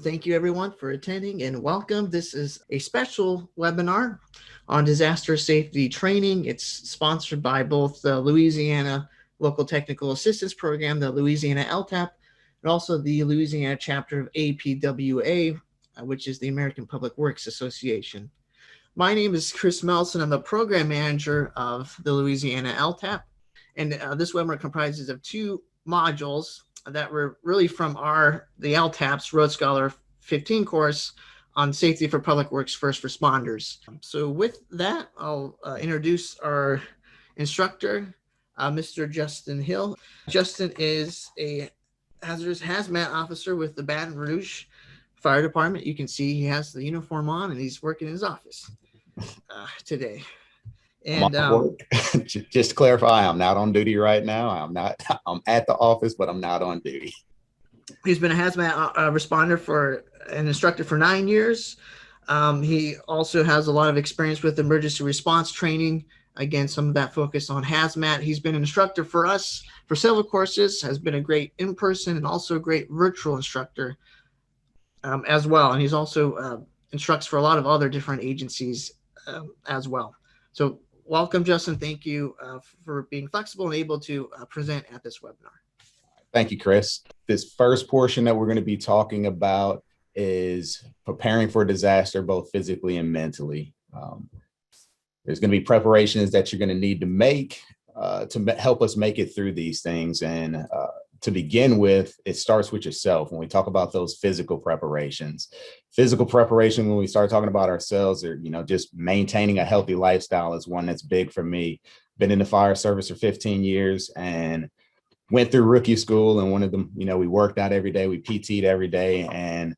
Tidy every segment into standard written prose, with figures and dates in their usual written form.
Thank you everyone for attending and welcome. This is a special webinar on disaster safety training. It's sponsored by both the Louisiana Local Technical Assistance Program, the Louisiana LTAP, and also the Louisiana chapter of APWA, which is the American Public Works Association. My name is Chris Melson. I'm the program manager of the Louisiana LTAP, and this webinar comprises of two modules that were really from the LTAP's Road Scholar 15 course on safety for public works first responders. So with that, I'll introduce our instructor, Mr. Justin Hill. Justin is a hazardous hazmat officer with the Baton Rouge Fire Department. You can see he has the uniform on and he's working in his office today. I'm And off work. Just to clarify, I'm not on duty right now. I'm at the office, but I'm not on duty. He's been a hazmat responder for an instructor for 9 years. He also has a lot of experience with emergency response training. Again, some of that focus on hazmat. He's been an instructor for us for several courses, has been a great in-person and also a great virtual instructor as well. And he's also instructs for a lot of other different agencies as well. So welcome, Justin. Thank you for being flexible and able to present at this webinar. Thank you, Chris. This first portion that we're going to be talking about is preparing for disaster, both physically and mentally. There's going to be preparations that you're going to need to make to help us make it through these things. And to begin with, it starts with yourself. When we talk about those physical preparation, when we start talking about ourselves, or just maintaining a healthy lifestyle is one that's big for me. Been in the fire service for 15 years and went through rookie school, and one of them, we worked out every day, we PT'd every day. And,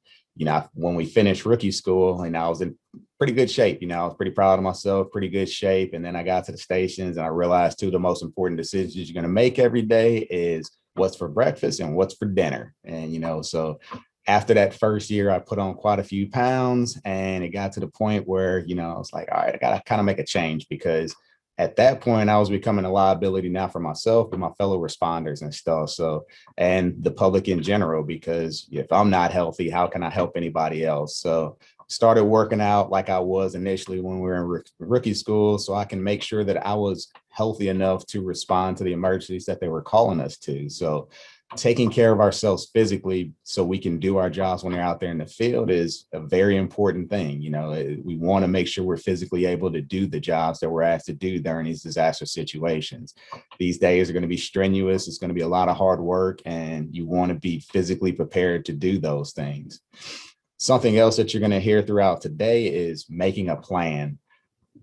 when we finished rookie school, and I was in pretty good shape, I was pretty proud of myself, pretty good shape. And then I got to the stations and I realized two of the most important decisions you're going to make every day is what's for breakfast and what's for dinner. And, so after that first year, I put on quite a few pounds, and it got to the point where, I was like, all right, I got to kind of make a change, because at that point, I was becoming a liability not for myself, but my fellow responders and stuff. So, and the public in general, because if I'm not healthy, how can I help anybody else? So started working out like I was initially when we were in rookie school, so I can make sure that I was healthy enough to respond to the emergencies that they were calling us to. So taking care of ourselves physically so we can do our jobs when they're out there in the field is a very important thing. We want to make sure we're physically able to do the jobs that we're asked to do during these disaster situations. These days are going to be strenuous. It's going to be a lot of hard work, and you want to be physically prepared to do those things. Something else that you're going to hear throughout today is making a plan.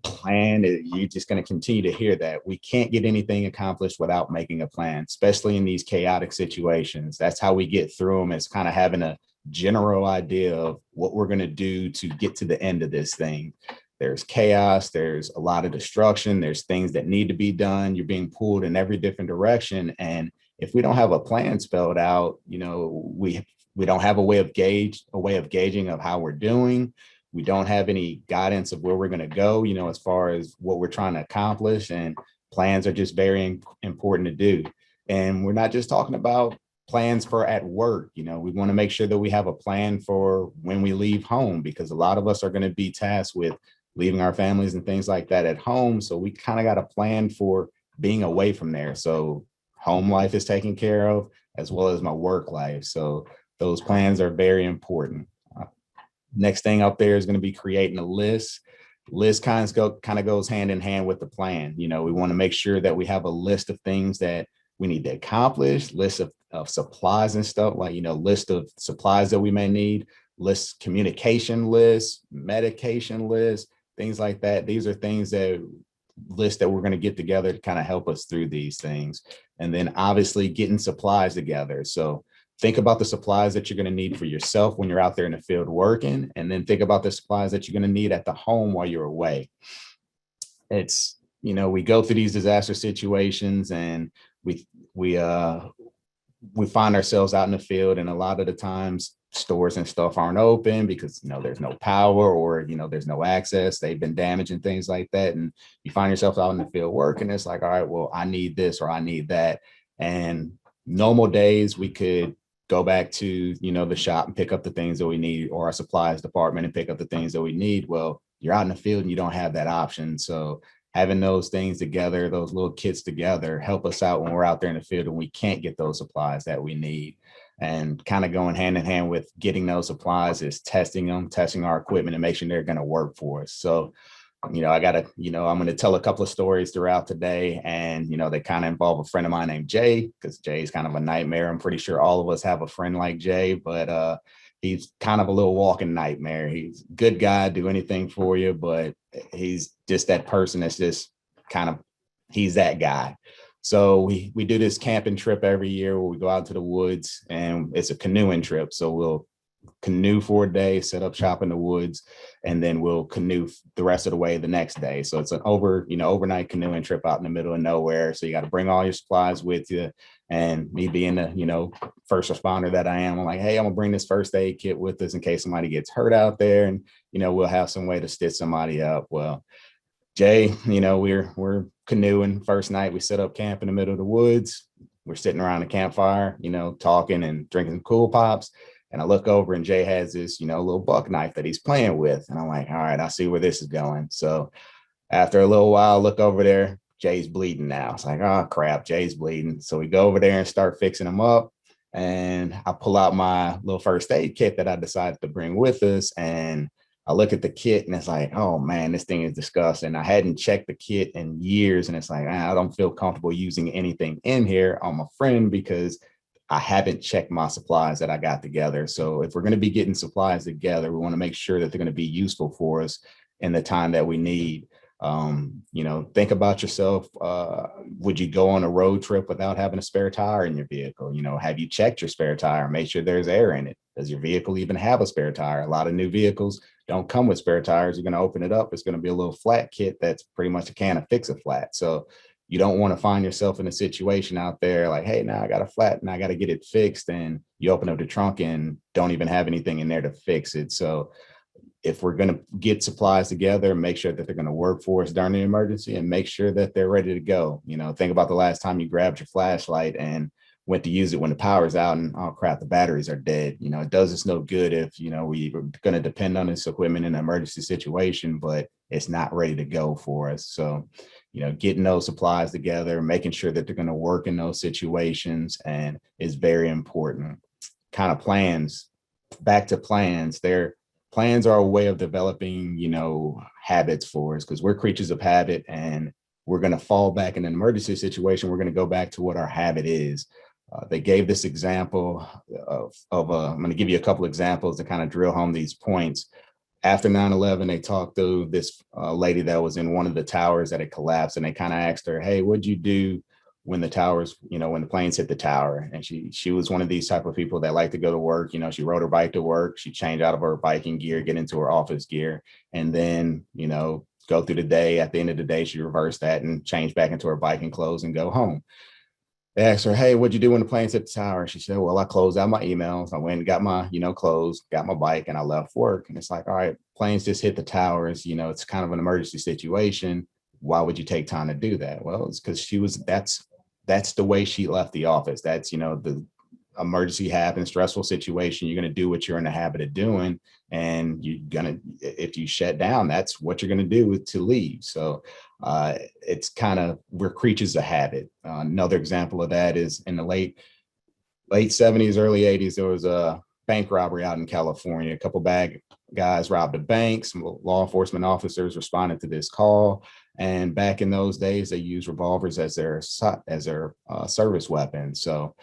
You're just going to continue to hear that. We can't get anything accomplished without making a plan, especially in these chaotic situations. That's how we get through them. It's kind of having a general idea of what we're going to do to get to the end of this thing. There's chaos, there's a lot of destruction, there's things that need to be done. You're being pulled in every different direction. And if we don't have a plan spelled out, we don't have a way of gauging of how we're doing. We don't have any guidance of where we're going to go, as far as what we're trying to accomplish. And plans are just very important to do. And we're not just talking about plans for at work. We want to make sure that we have a plan for when we leave home, because a lot of us are going to be tasked with leaving our families and things like that at home. So we kind of got a plan for being away from there. So home life is taken care of, as well as my work life. So those plans are very important. Next thing up there is going to be creating a list. List kind of goes hand in hand with the plan. We want to make sure that we have a list of things that we need to accomplish, list of supplies and stuff, like, list of supplies that we may need, communication lists, medication lists, things like that. These are lists that we're going to get together to kind of help us through these things. And then obviously getting supplies together. So think about the supplies that you're going to need for yourself when you're out there in the field working, and then think about the supplies that you're going to need at the home while you're away. It's, we go through these disaster situations, and we find ourselves out in the field, and a lot of the times stores and stuff aren't open because, there's no power, or, there's no access. They've been damaged and things like that. And you find yourself out in the field working. It's like, all right, well, I need this or I need that. And normal days we could go back to, the shop and pick up the things that we need, or our supplies department and pick up the things that we need. Well, you're out in the field and you don't have that option. So having those things together, those little kits together, help us out when we're out there in the field and we can't get those supplies that we need. And kind of going hand in hand with getting those supplies is testing them, testing our equipment and making sure they're going to work for us. So I'm going to tell a couple of stories throughout today, and, they kind of involve a friend of mine named Jay, because Jay is kind of a nightmare. I'm pretty sure all of us have a friend like Jay, but he's kind of a little walking nightmare. He's a good guy, do anything for you, but he's just that person that's just he's that guy. So we do this camping trip every year where we go out to the woods, and it's a canoeing trip. So we'll canoe for a day, set up shop in the woods, and then we'll canoe the rest of the way the next day. So it's an overnight canoeing trip out in the middle of nowhere. So you got to bring all your supplies with you. And me being the, first responder that I am, I'm like, hey, I'm gonna bring this first aid kit with us in case somebody gets hurt out there. And, we'll have some way to stitch somebody up. Well, Jay, we're canoeing first night. We set up camp in the middle of the woods. We're sitting around the campfire, talking and drinking Cool Pops. And I look over and Jay has this, little buck knife that he's playing with. And I'm like, all right, I see where this is going. So after a little while, I look over there, Jay's bleeding now. It's like, oh crap, Jay's bleeding. So we go over there and start fixing him up. And I pull out my little first aid kit that I decided to bring with us. And I look at the kit and it's like, oh man, this thing is disgusting. I hadn't checked the kit in years. And it's like, I don't feel comfortable using anything in here on my friend because I haven't checked my supplies that I got together. So if we're going to be getting supplies together, we want to make sure that they're going to be useful for us in the time that we need. Think about yourself. Would you go on a road trip without having a spare tire in your vehicle? Have you checked your spare tire? Make sure there's air in it. Does your vehicle even have a spare tire? A lot of new vehicles don't come with spare tires. You're going to open it up. It's going to be a little flat kit that's pretty much a can of Fix-A-Flat. So you don't want to find yourself in a situation out there like, hey, now I got a flat and I got to get it fixed. And you open up the trunk and don't even have anything in there to fix it. So if we're going to get supplies together, make sure that they're going to work for us during the emergency and make sure that they're ready to go. Think about the last time you grabbed your flashlight and went to use it when the power's out and, oh crap, the batteries are dead. It does us no good if, we're going to depend on this equipment in an emergency situation, but it's not ready to go for us. So, getting those supplies together, making sure that they're going to work in those situations and is very important. Kind of plans, back to plans. Plans are a way of developing, habits for us because we're creatures of habit and we're going to fall back in an emergency situation. We're going to go back to what our habit is. They gave this example I'm going to give you a couple examples to kind of drill home these points. After 9/11, they talked to this lady that was in one of the towers that had collapsed, and they kind of asked her, hey, what'd you do when the towers, when the planes hit the tower? And she was one of these type of people that like to go to work. She rode her bike to work. She changed out of her biking gear, get into her office gear, and then, go through the day. At the end of the day, she reversed that and changed back into her biking clothes and go home. They asked her, hey, what'd you do when the planes hit the tower? She said, well, I closed out my emails. I went and got my, clothes, got my bike, and I left work. And it's like, all right, planes just hit the towers. It's kind of an emergency situation. Why would you take time to do that? Well, it's because that's the way she left the office. That's, the emergency happens, stressful situation. You're going to do what you're in the habit of doing. And if you shut down, that's what you're going to do to leave. So it's kind of, we're creatures of habit. Another example of that is in the late 70s, early 80s, there was a bank robbery out in California. A couple bad guys robbed a bank. Some law enforcement officers responded to this call. And back in those days, they used revolvers as their service weapon. So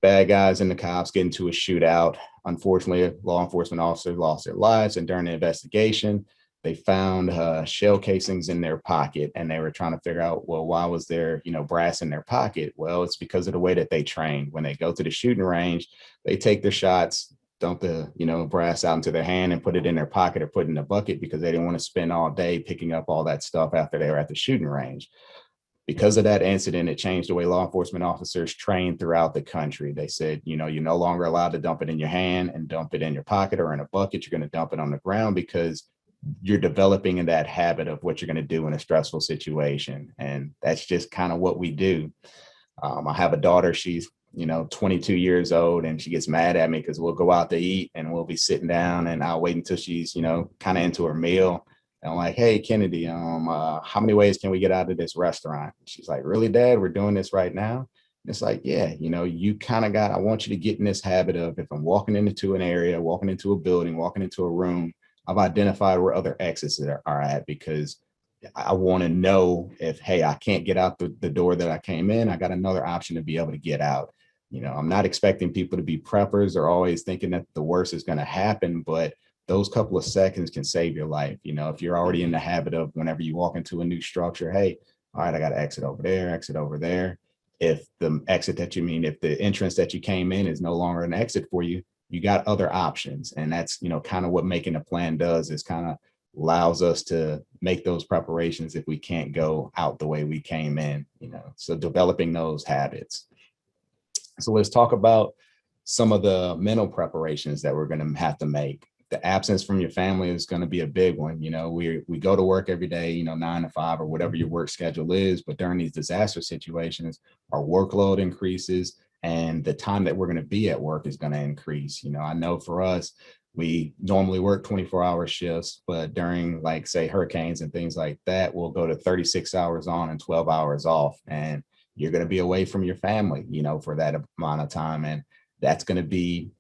bad guys and the cops get into a shootout. Unfortunately, law enforcement officers lost their lives. And during the investigation, they found shell casings in their pocket, and they were trying to figure out, well, why was there, brass in their pocket? Well, it's because of the way that they train. When they go to the shooting range, they take their shots, dump the, brass out into their hand and put it in their pocket or put it in a bucket because they didn't want to spend all day picking up all that stuff after they were at the shooting range. Because of that incident, it changed the way law enforcement officers train throughout the country. They said, you're no longer allowed to dump it in your hand and dump it in your pocket or in a bucket. You're going to dump it on the ground because you're developing in that habit of what you're going to do in a stressful situation. And that's just kind of what we do. I have a daughter. She's 22 years old, and she gets mad at me because we'll go out to eat and we'll be sitting down and I'll wait until she's, kind of into her meal. And I'm like, hey, Kennedy, how many ways can we get out of this restaurant? She's like, really, Dad, we're doing this right now? And it's like, yeah, you kind of I want you to get in this habit of, if I'm walking into an area, walking into a building, walking into a room, I've identified where other exits are at, because I want to know if, hey, I can't get out the door that I came in, I got another option to be able to get out. I'm not expecting people to be preppers or always thinking that the worst is going to happen, but those couple of seconds can save your life. If you're already in the habit of, whenever you walk into a new structure, hey, all right, I got to exit over there, exit over there. If the if the entrance that you came in is no longer an exit for you, you got other options. And that's, kind of what making a plan does, is kind of allows us to make those preparations if we can't go out the way we came in, so developing those habits. So let's talk about some of the mental preparations that we're going to have to make. The absence from your family is going to be a big one. We go to work every day, 9 to 5 or whatever your work schedule is, but during these disaster situations, our workload increases and the time that we're going to be at work is going to increase. I know for us, we normally work 24-hour shifts, but during, like, say, hurricanes and things like that, we'll go to 36 hours on and 12 hours off. And you're going to be away from your family, for that amount of time. And that's going to be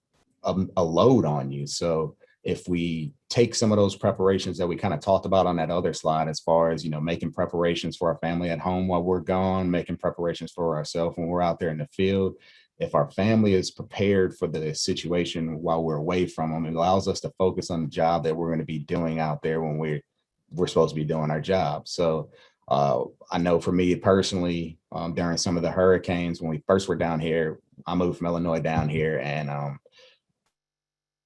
a load on you. So if we take some of those preparations that we kind of talked about on that other slide, as far as, making preparations for our family at home while we're gone, making preparations for ourselves when we're out there in the field, if our family is prepared for the situation while we're away from them, it allows us to focus on the job that we're going to be doing out there when we're supposed to be doing our job. So I know for me personally, during some of the hurricanes, when we first were down here, I moved from Illinois down here, and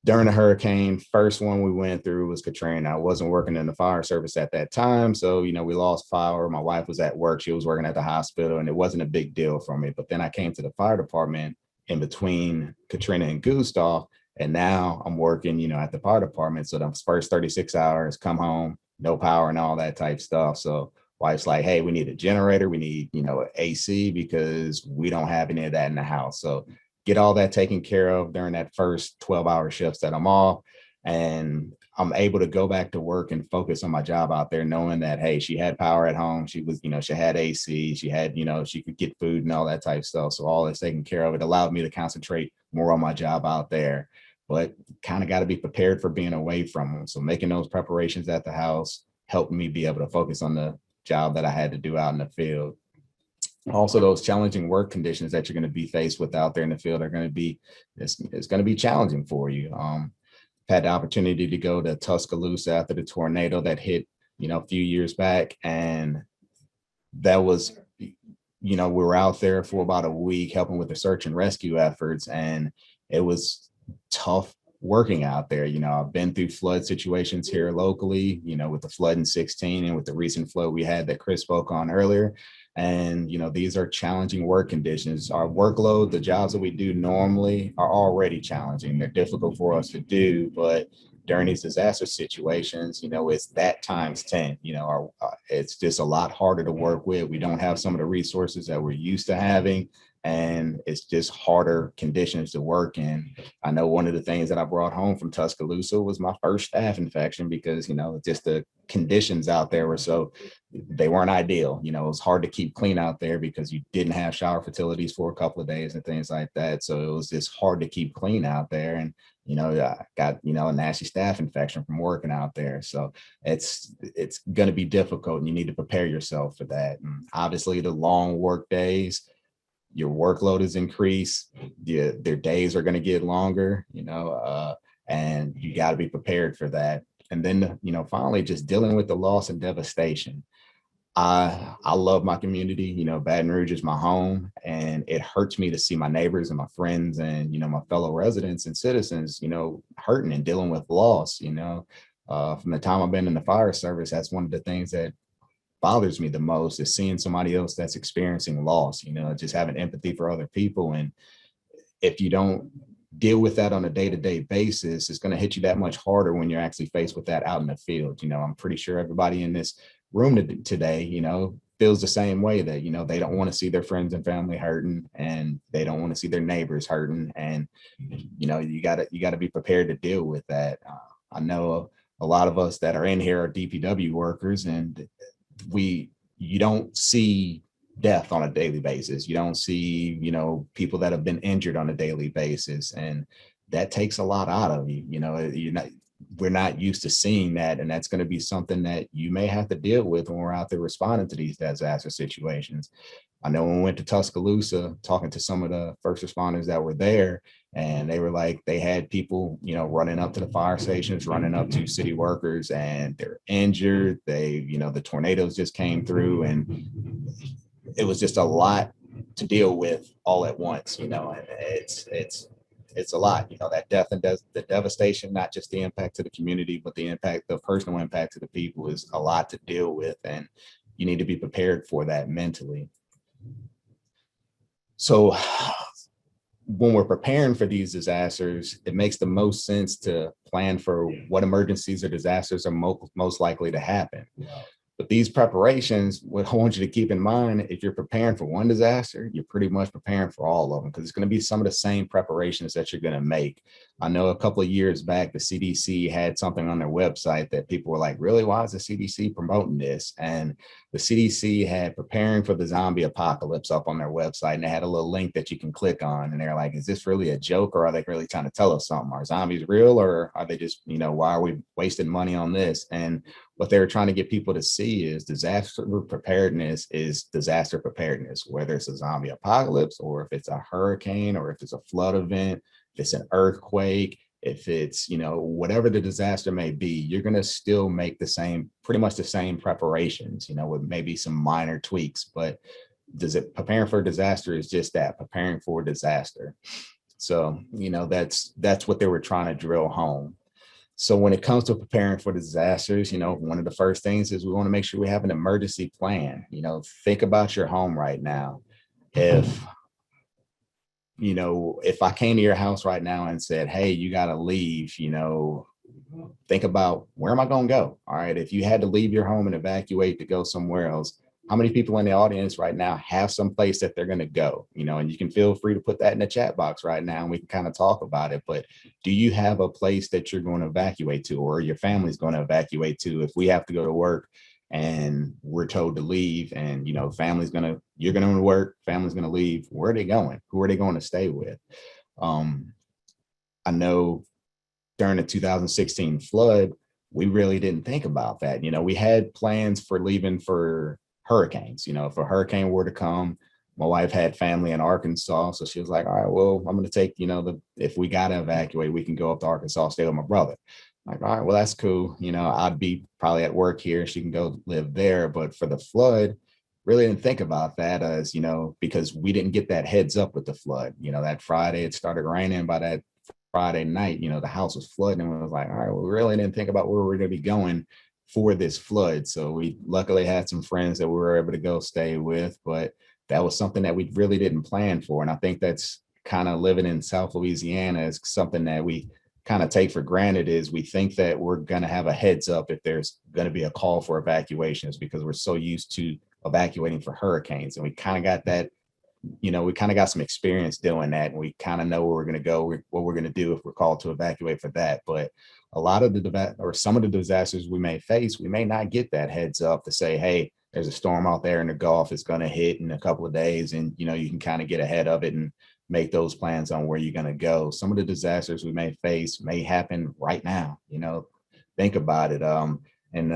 during the hurricane, first one we went through was Katrina. I wasn't working in the fire service at that time. So, we lost power. My wife was at work. She was working at the hospital, and it wasn't a big deal for me. But then I came to the fire department in between Katrina and Gustav, and now I'm working, at the fire department. So the first 36 hours, come home, no power and all that type stuff. So wife's like, hey, we need a generator. We need, AC, because we don't have any of that in the house. So get all that taken care of during that first 12-hour shifts that I'm off. And I'm able to go back to work and focus on my job out there, knowing that, hey, she had power at home. She was, she had AC, she had, she could get food and all that type of stuff. So all that's taken care of. It allowed me to concentrate more on my job out there, but kind of got to be prepared for being away from them. So making those preparations at the house helped me be able to focus on the job that I had to do out in the field. Also, those challenging work conditions that you're going to be faced with out there in the field are going to be, it's going to be challenging for you. Had the opportunity to go to Tuscaloosa after the tornado that hit, a few years back. And that was, we were out there for about a week helping with the search and rescue efforts. And it was tough working out there. I've been through flood situations here locally, with the flood in 2016 and with the recent flood we had that Chris spoke on earlier. And, these are challenging work conditions. Our workload, the jobs that we do normally are already challenging. They're difficult for us to do, but during these disaster situations, it's that times 10. It's just a lot harder to work with. We don't have some of the resources that we're used to having, and it's just harder conditions to work in. I know one of the things that I brought home from Tuscaloosa was my first staph infection, because, just the conditions out there were they weren't ideal. It was hard to keep clean out there because you didn't have shower facilities for a couple of days and things like that. So it was just hard to keep clean out there. And, I got, a nasty staph infection from working out there. So it's going to be difficult, and you need to prepare yourself for that. And obviously the long work days, your workload is increased, their days are going to get longer, and you got to be prepared for that. And then, finally, just dealing with the loss and devastation. I love my community. Baton Rouge is my home, and it hurts me to see my neighbors and my friends and, my fellow residents and citizens, hurting and dealing with loss. From the time I've been in the fire service, that's one of the things that bothers me the most, is seeing somebody else that's experiencing loss, just having empathy for other people. And if you don't deal with that on a day-to-day basis, it's going to hit you that much harder when you're actually faced with that out in the field. I'm pretty sure everybody in this room today, feels the same way, that, they don't want to see their friends and family hurting, and they don't want to see their neighbors hurting. And, you gotta be prepared to deal with that. I know a lot of us that are in here are DPW workers, and you don't see death on a daily basis. You don't see, people that have been injured on a daily basis. And that takes a lot out of you. We're not used to seeing that. And that's going to be something that you may have to deal with when we're out there responding to these disaster situations. I know when we went to Tuscaloosa, talking to some of the first responders that were there, and they were like, they had people, running up to the fire stations, running up to city workers, and they're injured. The tornadoes just came through, and it was just a lot to deal with all at once, and it's a lot, that death and the devastation, not just the impact to the community, but the personal impact to the people is a lot to deal with. And you need to be prepared for that mentally. So when we're preparing for these disasters, it makes the most sense to plan for what emergencies or disasters are most likely to happen. But these preparations, what I want you to keep in mind, if you're preparing for one disaster, you're pretty much preparing for all of them, because it's going to be some of the same preparations that you're going to make. I know a couple of years back, the CDC had something on their website that people were like, really, why is the CDC promoting this? And the CDC had preparing for the zombie apocalypse up on their website, and they had a little link that you can click on. And they're like, is this really a joke, or are they really trying to tell us something? Are zombies real, or are they just, why are we wasting money on this? And what they were trying to get people to see is disaster preparedness is disaster preparedness, whether it's a zombie apocalypse, or if it's a hurricane, or if it's a flood event, if it's an earthquake, if it's, whatever the disaster may be, you're going to still make pretty much the same preparations, with maybe some minor tweaks. But preparing for a disaster is just that, preparing for a disaster. So, that's what they were trying to drill home. So when it comes to preparing for disasters, one of the first things is we want to make sure we have an emergency plan. Think about your home right now. If I came to your house right now and said, hey, you got to leave, think about, where am I going to go? All right. If you had to leave your home and evacuate to go somewhere else, how many people in the audience right now have some place that they're going to go, and you can feel free to put that in the chat box right now, and we can kind of talk about it. But do you have a place that you're going to evacuate to, or your family's going to evacuate to? If we have to go to work and we're told to leave, and, you're going to work, family's going to leave, where are they going? Who are they going to stay with? I know during the 2016 flood, we really didn't think about that. We had plans for leaving for hurricanes. If a hurricane were to come, my wife had family in Arkansas, so she was like, all right, well, I'm going to take, if we got to evacuate, we can go up to Arkansas, stay with my brother. Like, all right, well, that's cool. I'd be probably at work here, she can go live there. But for the flood, really didn't think about that as, because we didn't get that heads up with the flood. That Friday it started raining. By that Friday night, the house was flooding, and we was like, all right, well, we really didn't think about where we're going to be going for this flood. So we luckily had some friends that we were able to go stay with, but that was something that we really didn't plan for. And I think that's kind of living in South Louisiana is something that we kind of take for granted, is we think that we're going to have a heads up if there's going to be a call for evacuations, because we're so used to evacuating for hurricanes. And we kind of got that, we kind of got some experience doing that, and we kind of know where we're going to go, what we're going to do if we're called to evacuate for that. But a lot of some of the disasters we may face, we may not get that heads up to say, hey, there's a storm out there in the Gulf, it's going to hit in a couple of days. And, you can kind of get ahead of it and make those plans on where you're going to go. Some of the disasters we may face may happen right now. Think about it. In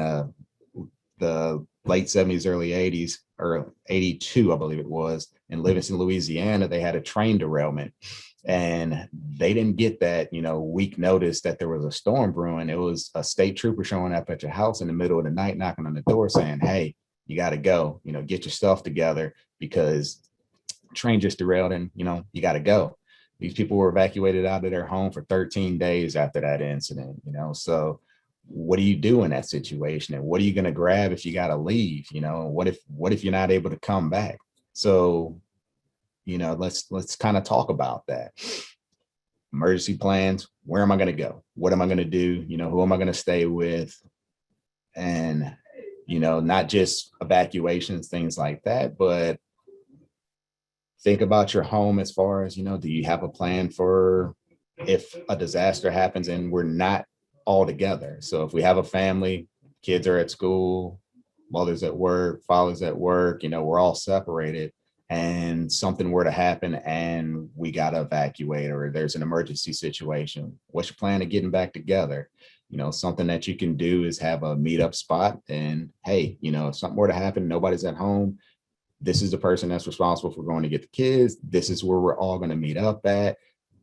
the late 70s, early 80s, or 82, I believe it was, in Livingston, Louisiana, they had a train derailment. And they didn't get that, week notice that there was a storm brewing. It was a state trooper showing up at your house in the middle of the night, knocking on the door saying, hey, you got to go, get your stuff together, because train just derailed, and, you got to go. These people were evacuated out of their home for 13 days after that incident, So what do you do in that situation? And what are you going to grab if you got to leave? What if you're not able to come back? So, let's kind of talk about that. Emergency plans. Where am I going to go? What am I going to do? Who am I going to stay with? And not just evacuations, things like that, but think about your home as far as, do you have a plan for if a disaster happens and we're not all together? So if we have a family, kids are at school, mother's at work, father's at work, we're all separated, and something were to happen and we got to evacuate, or there's an emergency situation, what's your plan of getting back together? Something that you can do is have a meetup spot, and hey, if something were to happen, nobody's at home, this is the person that's responsible for going to get the kids. This is where we're all going to meet up at.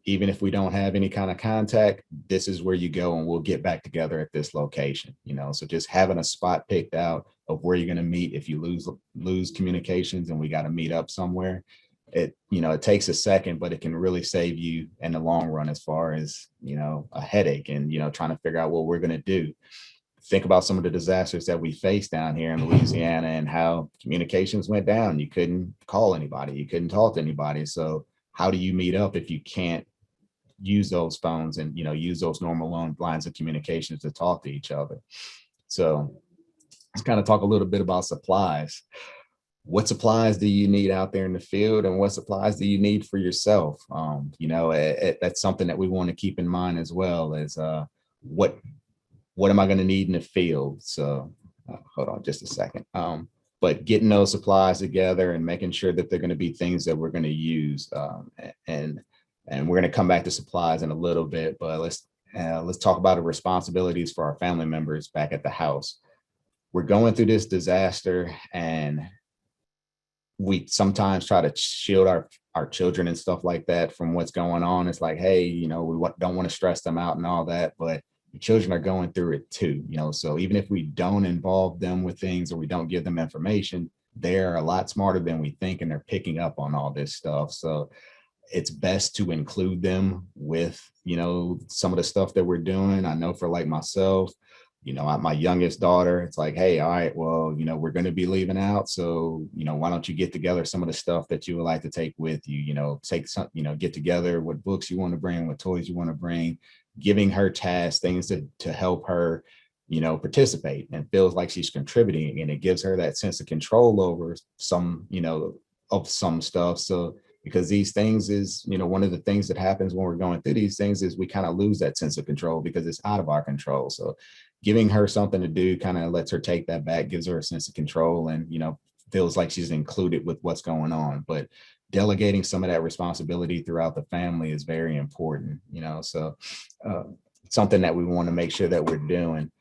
Even if we don't have any kind of contact, this is where you go and we'll get back together at this location. So just having a spot picked out of where you're going to meet if you lose communications and we got to meet up somewhere. It takes a second, but it can really save you in the long run as far as, a headache and, trying to figure out what we're going to do. Think about some of the disasters that we faced down here in Louisiana and how communications went down. You couldn't call anybody, you couldn't talk to anybody. So how do you meet up if you can't use those phones and, use those normal lines of communications to talk to each other? So let's kind of talk a little bit about supplies. What supplies do you need out there in the field, and what supplies do you need for yourself? That's something that we want to keep in mind as well as what am I going to need in the field? So hold on just a second. But getting those supplies together and making sure that they're going to be things that we're going to use. And we're going to come back to supplies in a little bit, but let's talk about the responsibilities for our family members back at the house. We're going through this disaster, and we sometimes try to shield our children and stuff like that from what's going on. It's like, hey, we don't want to stress them out and all that, but the children are going through it too, so even if we don't involve them with things or we don't give them information, they're a lot smarter than we think, and they're picking up on all this stuff. So it's best to include them with, some of the stuff that we're doing. I know for like myself, my youngest daughter, it's like, hey, all right, well, we're going to be leaving out. So, why don't you get together some of the stuff that you would like to take with you, take some, get together what books you want to bring, what toys you want to bring, giving her tasks, things to help her, participate and feels like she's contributing. And it gives her that sense of control over some, of some stuff. So, because these things is, one of the things that happens when we're going through these things is we kind of lose that sense of control because it's out of our control. So giving her something to do kind of lets her take that back, gives her a sense of control, and, feels like she's included with what's going on. But delegating some of that responsibility throughout the family is very important, so something that we want to make sure that we're doing.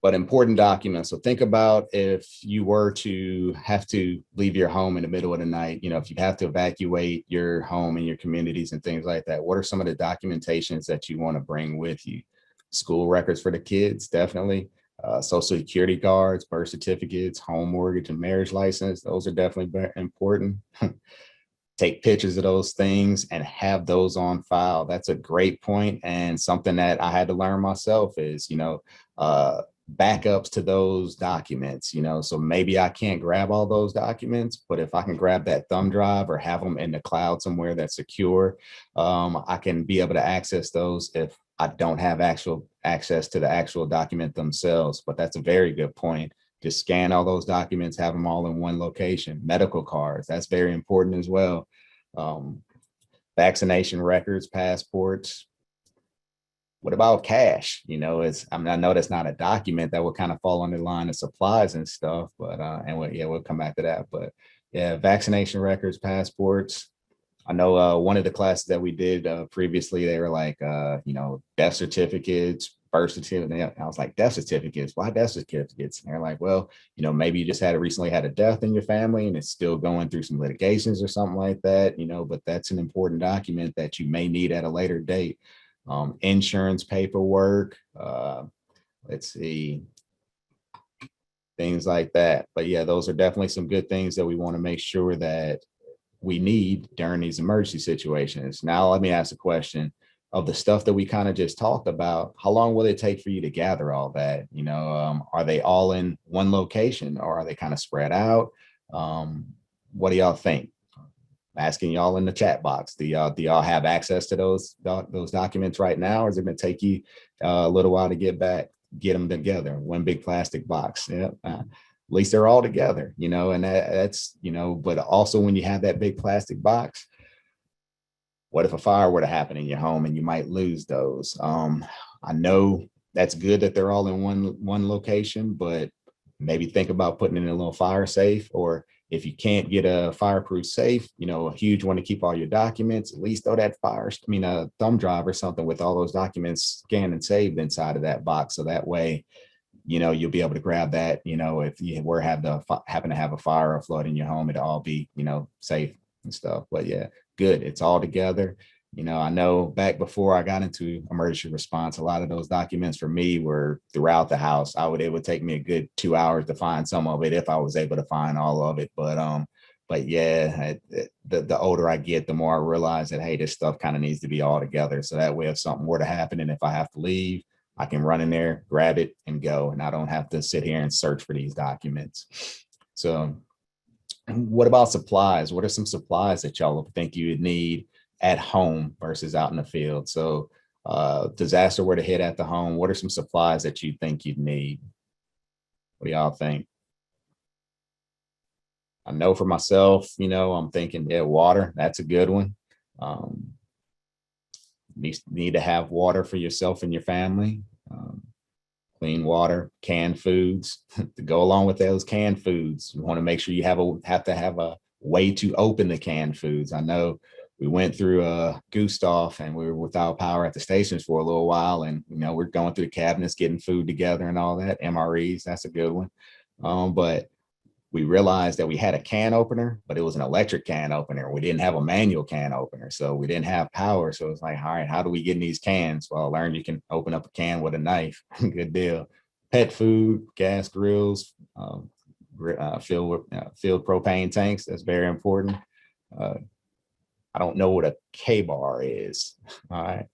But important documents. So think about if you were to have to leave your home in the middle of the night, if you have to evacuate your home and your communities and things like that, what are some of the documentations that you want to bring with you? School records for the kids, definitely. Social security cards, birth certificates, home mortgage and marriage license. Those are definitely very important. Take pictures of those things and have those on file. That's a great point. And something that I had to learn myself is, backups to those documents, so maybe I can't grab all those documents, but if I can grab that thumb drive or have them in the cloud somewhere that's secure, I can be able to access those if I don't have actual access to the actual document themselves. But that's a very good point. Just scan all those documents, have them all in one location. Medical cards, that's very important as well. Vaccination records, passports. What about cash? I know that's not a document that will kind of fall under the line of supplies and stuff, but we'll come back to that. But yeah, vaccination records, passports. I know one of the classes that we did previously, they were like, death certificates, birth certificate. I was like, death certificates? Why death certificates? And they're like, well, maybe you just recently had a death in your family and it's still going through some litigations or something like that, but that's an important document that you may need at a later date. Insurance paperwork, let's see, things like that. But yeah, those are definitely some good things that we want to make sure that we need during these emergency situations. Now, let me ask a question. Of the stuff that we kind of just talked about, how long will it take for you to gather all that? Are they all in one location or are they kind of spread out? What do y'all think? Asking y'all in the chat box. Do y'all have access to those documents right now, or is it going to take you a little while to get back? get them together, one big plastic box. Yeah. At least they're all together, and that's, but also when you have that big plastic box, what if a fire were to happen in your home and you might lose those? I know that's good that they're all in one location, but maybe think about putting it in a little fire safe, or if you can't get a fireproof safe, a huge one to keep all your documents, at least throw that a thumb drive or something with all those documents scanned and saved inside of that box. So that way, you'll be able to grab that, if you happen to have a fire or flood in your home, it'll all be, safe and stuff. But yeah, good. It's all together. I know back before I got into emergency response, a lot of those documents for me were throughout the house. It would take me a good 2 hours to find some of it if I was able to find all of it. But yeah, the older I get, the more I realize that, hey, this stuff kind of needs to be all together. So that way, if something were to happen and if I have to leave, I can run in there, grab it, and go, and I don't have to sit here and search for these documents. So what about supplies? What are some supplies that y'all think you would need at home versus out in the field? So disaster were to hit at the home, what are some supplies that you think you'd need? What do y'all think? I know for myself, I'm thinking, yeah, water, that's a good one. Need to have water for yourself and your family. Clean water, canned foods to go along with those canned foods. You want to make sure you have to have a way to open the canned foods. I know we went through Gustav and we were without power at the stations for a little while, and we're going through the cabinets, getting food together and all that. MREs, that's a good one. But we realized that we had a can opener, but it was an electric can opener. We didn't have a manual can opener, so we didn't have power. So it's like, all right, how do we get in these cans? Well, I learned you can open up a can with a knife. Good deal. Pet food, gas grills, filled propane tanks. That's very important. I don't know what a K-bar is. All right.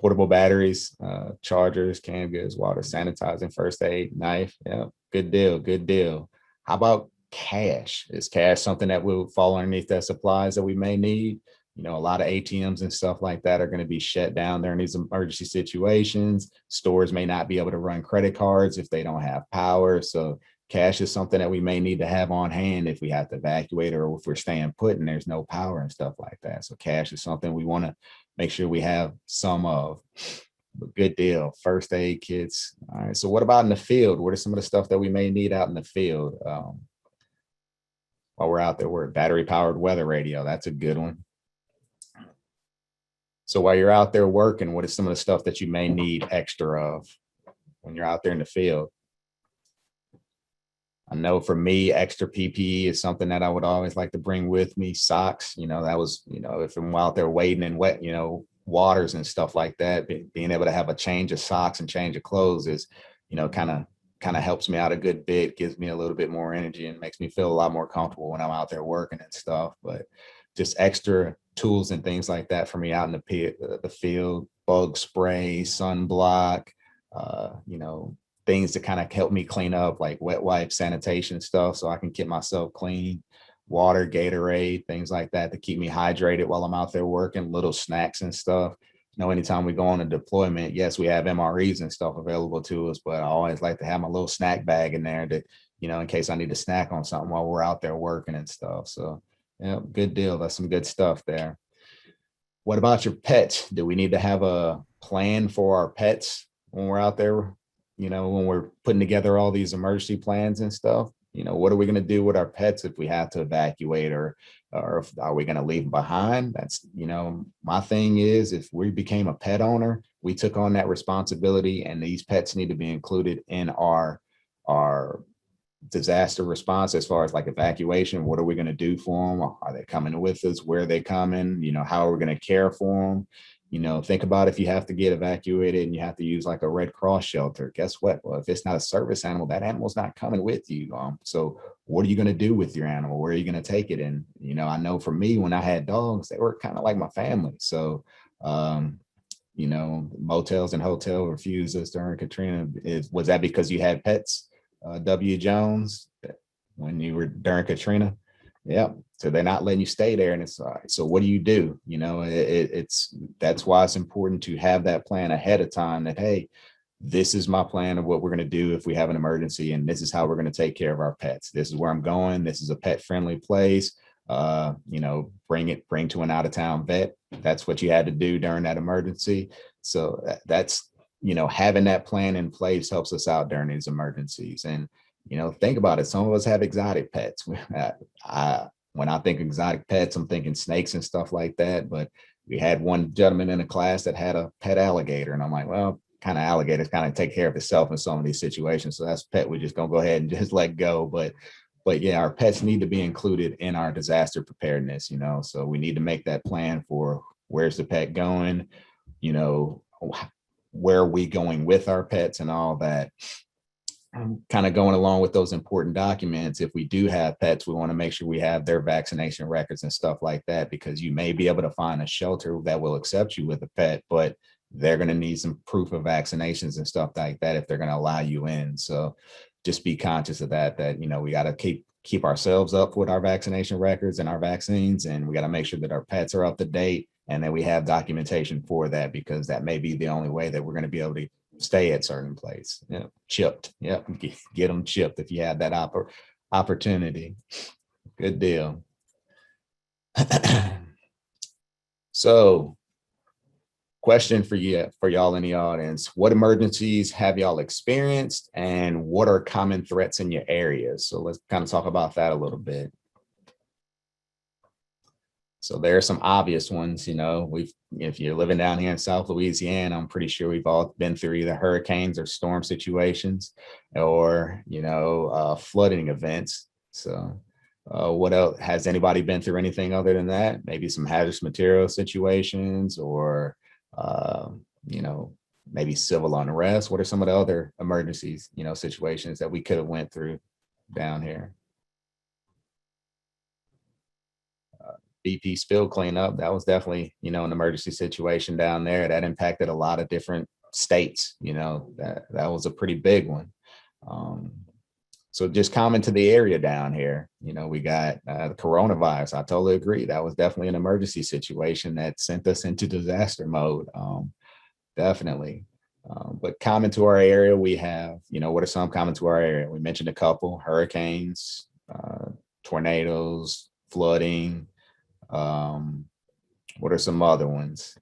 Portable batteries, chargers, canned goods, water, sanitizing, first aid, knife. Yeah, good deal. Good deal. How about cash? Is cash something that will fall underneath that supplies that we may need? A lot of ATMs and stuff like that are going to be shut down during these emergency situations. Stores may not be able to run credit cards if they don't have power. So cash is something that we may need to have on hand if we have to evacuate or if we're staying put and there's no power and stuff like that. So cash is something we want to make sure we have some of. But good deal. First aid kits. All right. So what about in the field? What are some of the stuff that we may need out in the field? While we're out there, we're battery powered weather radio. That's a good one. So while you're out there working, what is some of the stuff that you may need extra of when you're out there in the field? I know for me, extra PPE is something that I would always like to bring with me. Socks, that was, if I'm out there wading in wet, waters and stuff like that, being able to have a change of socks and change of clothes is, kind of helps me out a good bit, gives me a little bit more energy and makes me feel a lot more comfortable when I'm out there working and stuff. But just extra tools and things like that for me out in the field, bug spray, sunblock, things to kind of help me clean up, like wet wipe, sanitation stuff, so I can keep myself clean. Water, Gatorade, things like that to keep me hydrated while I'm out there working, little snacks and stuff. Anytime we go on a deployment, yes, we have MREs and stuff available to us, but I always like to have my little snack bag in there that, in case I need to snack on something while we're out there working and stuff. So, yeah, good deal. That's some good stuff there. What about your pets? Do we need to have a plan for our pets when we're out there? When we're putting together all these emergency plans and stuff? What are we going to do with our pets if we have to evacuate, or are we going to leave them behind? That's, my thing is, if we became a pet owner, we took on that responsibility, and these pets need to be included in our disaster response as far as like evacuation. What are we going to do for them? Are they coming with us? Where are they coming? How are we going to care for them? Think about if you have to get evacuated and you have to use like a Red Cross shelter. Guess what? Well, if it's not a service animal, that animal's not coming with you. So what are you going to do with your animal? Where are you going to take it? And, I know for me, when I had dogs, they were kind of like my family. So, motels and hotels refused us during Katrina. Was that because you had pets? W. Jones, when you were during Katrina? Yeah. So they're not letting you stay there. And it's all right. So what do? It's that's why it's important to have that plan ahead of time that, hey, this is my plan of what we're going to do if we have an emergency, and this is how we're going to take care of our pets. This is where I'm going. This is a pet friendly place. Bring to an out of town vet. That's what you had to do during that emergency. So that's, having that plan in place helps us out during these emergencies. And, think about it. Some of us have exotic pets. When I think exotic pets, I'm thinking snakes and stuff like that. But we had one gentleman in a class that had a pet alligator. And I'm like, well, kind of alligators kind of take care of itself in some of these situations. So that's a pet we're just going to go ahead and just let go. But yeah, our pets need to be included in our disaster preparedness, so we need to make that plan for where's the pet going, where are we going with our pets and all that. Kind of going along with those important documents. If we do have pets, we want to make sure we have their vaccination records and stuff like that, because you may be able to find a shelter that will accept you with a pet, but they're going to need some proof of vaccinations and stuff like that if they're going to allow you in. So just be conscious of that, we got to keep ourselves up with our vaccination records and our vaccines, and we got to make sure that our pets are up to date and that we have documentation for that, because that may be the only way that we're going to be able to stay at certain place. Chipped. Yep. Get them chipped if you have that opportunity. Good deal. So, question for y'all in the audience: what emergencies have y'all experienced, and what are common threats in your areas? So let's kind of talk about that a little bit. So there are some obvious ones. If you're living down here in South Louisiana, I'm pretty sure we've all been through either hurricanes or storm situations, or flooding events. So what else? Has anybody been through anything other than that? Maybe some hazardous material situations, or maybe civil unrest. What are some of the other emergencies, situations that we could have went through down here? BP spill cleanup. That was definitely, an emergency situation down there that impacted a lot of different states. That was a pretty big one. So just common to the area down here, we got the coronavirus. I totally agree. That was definitely an emergency situation that sent us into disaster mode. Definitely. But common to our area, we have, what are some common to our area? We mentioned a couple: hurricanes, tornadoes, flooding. What are some other ones?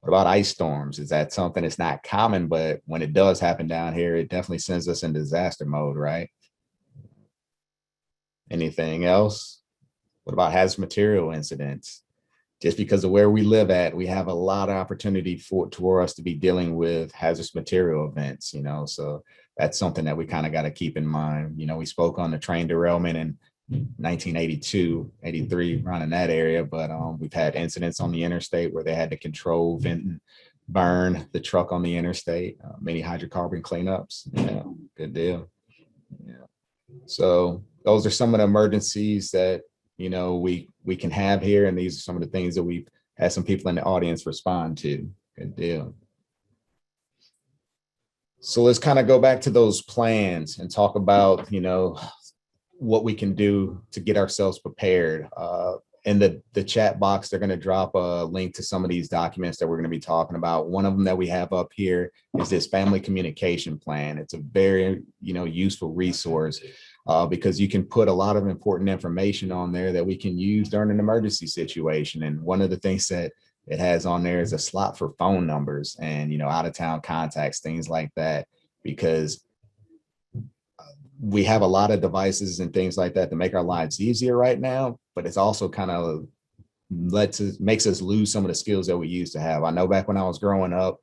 What about ice storms? Is that something that's not common, but when it does happen down here, it definitely sends us in disaster mode, right? Anything else? What about hazardous material incidents? Just because of where we live at, we have a lot of opportunity for us to be dealing with hazardous material events, so that's something that we kind of got to keep in mind. We spoke on the train derailment in 1982, 83, around in that area, but we've had incidents on the interstate where they had to control, vent, and burn the truck on the interstate, many hydrocarbon cleanups. Yeah, good deal. Yeah. So those are some of the emergencies that we can have here, and these are some of the things that we've had some people in the audience respond to. Good deal. So let's kind of go back to those plans and talk about what we can do to get ourselves prepared. In the chat box, they're going to drop a link to some of these documents that we're going to be talking about. One of them that we have up here is this family communication plan. It's a very useful resource because you can put a lot of important information on there that we can use during an emergency situation. And one of the things that it has on there is a slot for phone numbers and out of town contacts, things like that, because we have a lot of devices and things like that to make our lives easier right now, but it's also kind of makes us lose some of the skills that we used to have. I know back when I was growing up,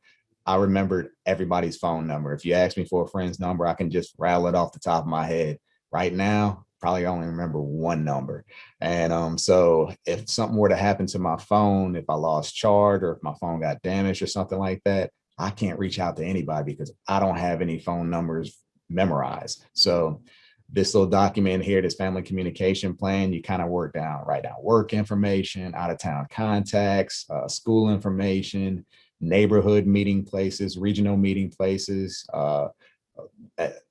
I remembered everybody's phone number. If you ask me for a friend's number, I can just rattle it off the top of my head. Right now, probably only remember one number. And so if something were to happen to my phone, if I lost charge or if my phone got damaged or something like that, I can't reach out to anybody because I don't have any phone numbers memorized. So this little document here, this family communication plan, you kind of write down work information, out of town contacts, school information, neighborhood meeting places, regional meeting places,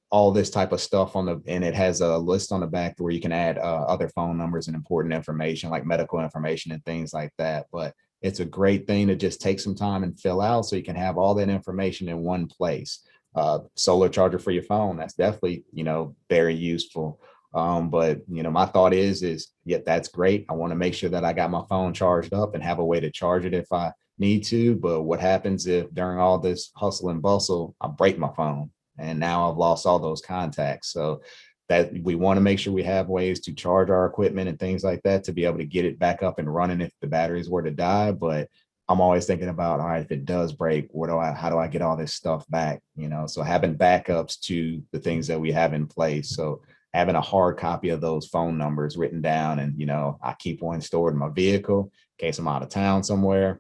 all this type of stuff and it has a list on the back where you can add other phone numbers and important information like medical information and things like that. But it's a great thing to just take some time and fill out so you can have all that information in one place. solar charger for your phone. That's definitely, very useful. But my thought is, yeah, that's great. I want to make sure that I got my phone charged up and have a way to charge it if I need to. But what happens if during all this hustle and bustle, I break my phone and now I've lost all those contacts? So that we want to make sure we have ways to charge our equipment and things like that to be able to get it back up and running if the batteries were to die. But I'm always thinking about, all right, if it does break, how do I get all this stuff back? So having backups to the things that we have in place. So having a hard copy of those phone numbers written down, and I keep one stored in my vehicle in case I'm out of town somewhere,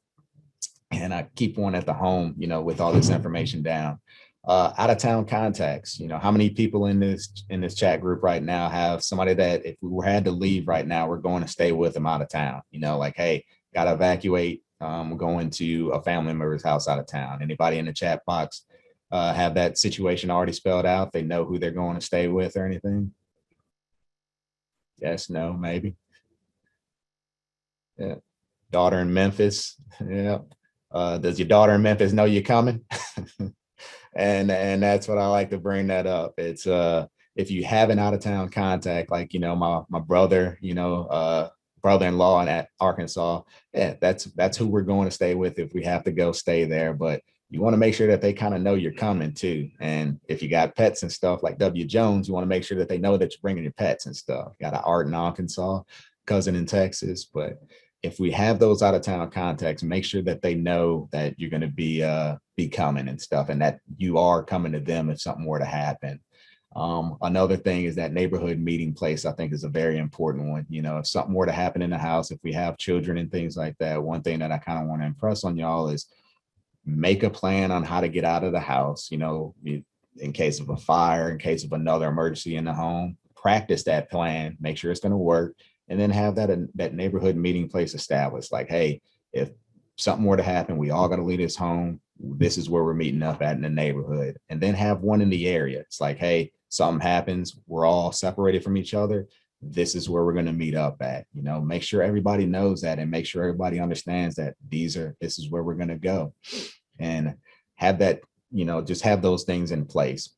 and I keep one at the home, with all this information down. Out of town contacts, how many people in this chat group right now have somebody that if we had to leave right now, we're going to stay with them out of town? Like, hey, got to evacuate. We're going to a family member's house out of town. Anybody in the chat box have that situation already spelled out? They know who they're going to stay with or anything? Yes, no, maybe. Yeah. Daughter in Memphis. Yeah. Does your daughter in Memphis know you're coming? and that's what I like to bring that up. It's if you have an out of town contact, like my brother, brother-in-law in Arkansas, yeah, that's who we're going to stay with if we have to go stay there. But you want to make sure that they kind of know you're coming too. And if you got pets and stuff like W. Jones, you want to make sure that they know that you're bringing your pets and stuff. Got an Art in Arkansas, cousin in Texas. But if we have those out of town contacts, make sure that they know that you're going to be coming and stuff, and that you are coming to them if something were to happen. Another thing is that neighborhood meeting place, I think, is a very important one. If something were to happen in the house, if we have children and things like that, one thing that I kind of want to impress on y'all is make a plan on how to get out of the house, in case of a fire, in case of another emergency in the home. Practice that plan, make sure it's going to work, and then have that neighborhood meeting place established. Like, hey, if something were to happen, we all got to leave this home. This is where we're meeting up at in the neighborhood. And then have one in the area. It's like, hey, something happens, we're all separated from each other. This is where we're going to meet up at. Make sure everybody knows that, and make sure everybody understands that this is where we're going to go. And have that, just have those things in place.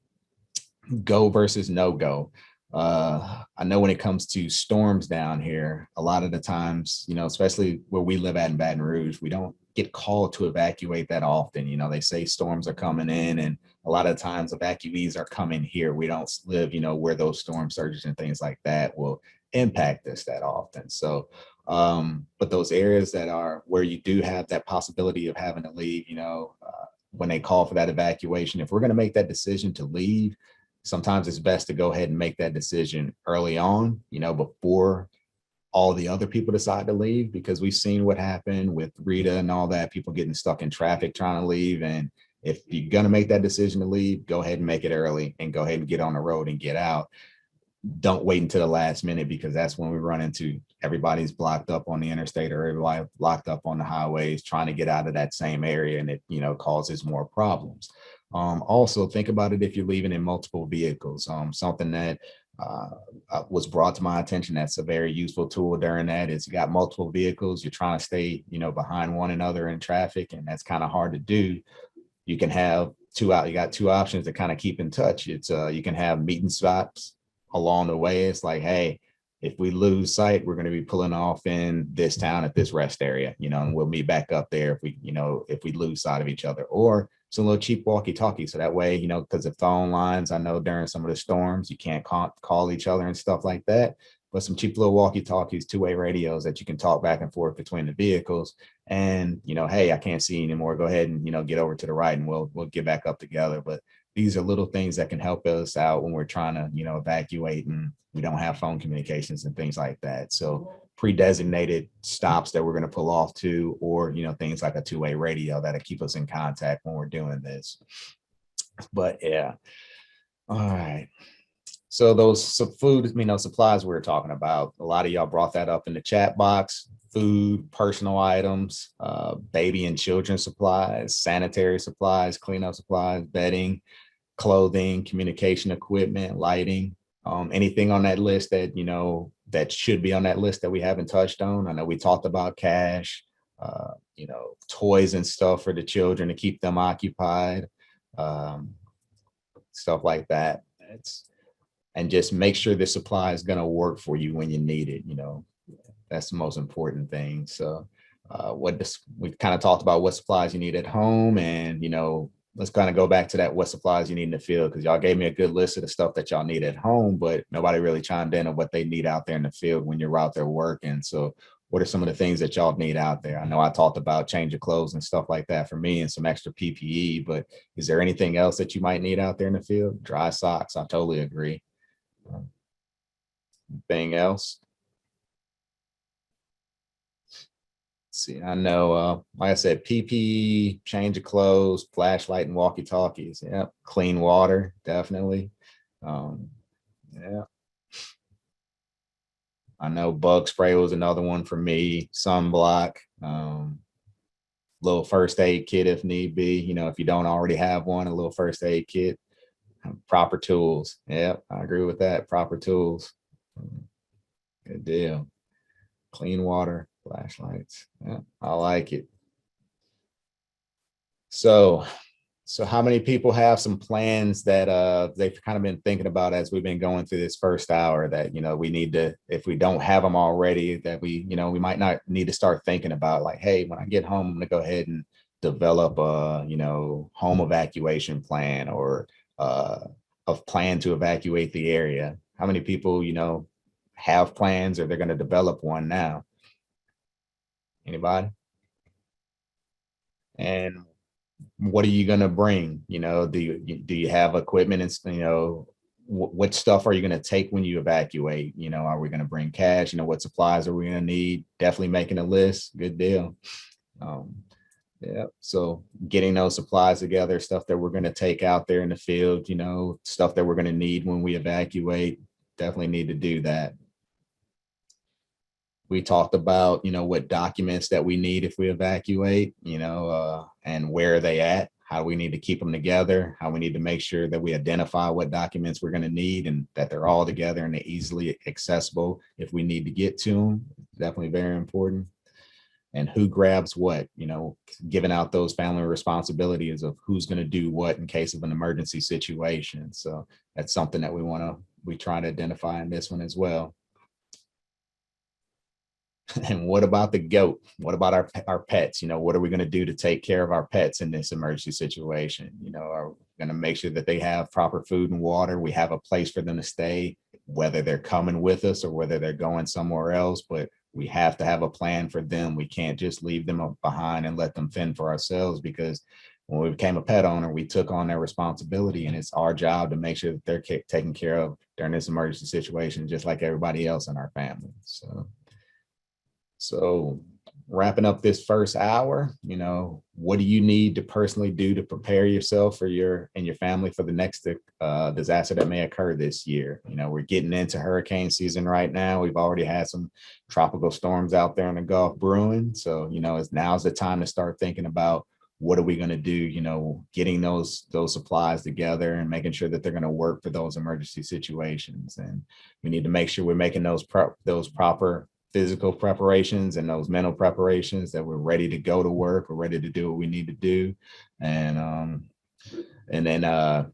Go versus no go. I know when it comes to storms down here, a lot of the times, especially where we live at in Baton Rouge, we don't get called to evacuate that often. They say storms are coming in, and a lot of times evacuees are coming here. We don't live, where those storm surges and things like that will impact us that often. So, but those areas that are where you do have that possibility of having to leave, when they call for that evacuation, if we're going to make that decision to leave, sometimes it's best to go ahead and make that decision early on, before all the other people decide to leave, because we've seen what happened with Rita and all that, people getting stuck in traffic trying to leave. And if you're going to make that decision to leave, go ahead and make it early and go ahead and get on the road and get out. Don't wait until the last minute, because that's when we run into everybody's blocked up on the interstate or everybody locked up on the highways trying to get out of that same area, and it causes more problems. Also think about it if you're leaving in multiple vehicles. Something that was brought to my attention that's a very useful tool during that is you got multiple vehicles, you're trying to stay behind one another in traffic, and that's kind of hard to do. You can have you got two options to kind of keep in touch. It's you can have meeting stops along the way. It's like, hey, if we lose sight, we're going to be pulling off in this town at this rest area, and we'll meet back up there if we lose sight of each other. Or some little cheap walkie-talkie, so that way, because of phone lines, I know during some of the storms you can't call each other and stuff like that, but some cheap little walkie-talkies, two-way radios that you can talk back and forth between the vehicles. And hey, I can't see anymore, go ahead and get over to the right, and we'll get back up together. But these are little things that can help us out when we're trying to evacuate and we don't have phone communications and things like that. So pre-designated stops that we're going to pull off to, or things like a two-way radio that'll keep us in contact when we're doing this. But yeah, all right. So those food, supplies we were talking about, a lot of y'all brought that up in the chat box. Food, personal items, baby and children supplies, sanitary supplies, cleanup supplies, bedding, clothing, communication equipment, lighting. Anything on that list that that should be on that list that we haven't touched on? I know we talked about cash, toys and stuff for the children to keep them occupied. stuff like that. And just make sure the supply is going to work for you when you need it. That's the most important thing. So we've kind of talked about what supplies you need at home, and let's kind of go back to that, what supplies you need in the field, because y'all gave me a good list of the stuff that y'all need at home, but nobody really chimed in on what they need out there in the field when you're out there working. So what are some of the things that y'all need out there? I know I talked about change of clothes and stuff like that for me, and some extra PPE, but is there anything else that you might need out there in the field? Dry socks, I totally agree. Anything else? See, I know, like I said, PPE, change of clothes, flashlight, and walkie-talkies. Yeah, clean water, definitely. Yeah, I know bug spray was another one for me. Sunblock, little first aid kit if need be. If you don't already have one, a little first aid kit. Proper tools. Yeah, I agree with that. Proper tools. Good deal. Clean water, flashlights. Yeah, I like it. So how many people have some plans that they've kind of been thinking about as we've been going through this first hour that we need to, if we don't have them already, that we might not need to start thinking about, like, hey, when I get home, I'm gonna go ahead and develop a home evacuation plan, or a plan to evacuate the area. How many people have plans, or they're going to develop one now? Anybody? And what are you going to bring? Do you have equipment, and what stuff are you going to take when you evacuate? Are we going to bring cash? What supplies are we going to need? Definitely making a list. Good deal. Yeah, so getting those supplies together, stuff that we're going to take out there in the field, stuff that we're going to need when we evacuate, definitely need to do that. We talked about, what documents that we need if we evacuate, and where are they at, how we need to keep them together, how we need to make sure that we identify what documents we're going to need and that they're all together and they're easily accessible if we need to get to them. Definitely very important. And who grabs what, giving out those family responsibilities of who's going to do what in case of an emergency situation. So that's something that we try to identify in this one as well. And what about the goat? What about our pets? What are we going to do to take care of our pets in this emergency situation? Are we going to make sure that they have proper food and water? We have a place for them to stay, whether they're coming with us or whether they're going somewhere else, but we have to have a plan for them. We can't just leave them behind and let them fend for ourselves, because when we became a pet owner, we took on their responsibility, and it's our job to make sure that they're taken care of during this emergency situation, just like everybody else in our family. So wrapping up this first hour, what do you need to personally do to prepare yourself for your family for the next disaster that may occur this year? We're getting into hurricane season right now. We've already had some tropical storms out there in the Gulf brewing. So, now's the time to start thinking about, what are we going to do, getting those supplies together and making sure that they're going to work for those emergency situations. And we need to make sure we're making those proper physical preparations and those mental preparations, that we're ready to go to work, we're ready to do what we need to do. And then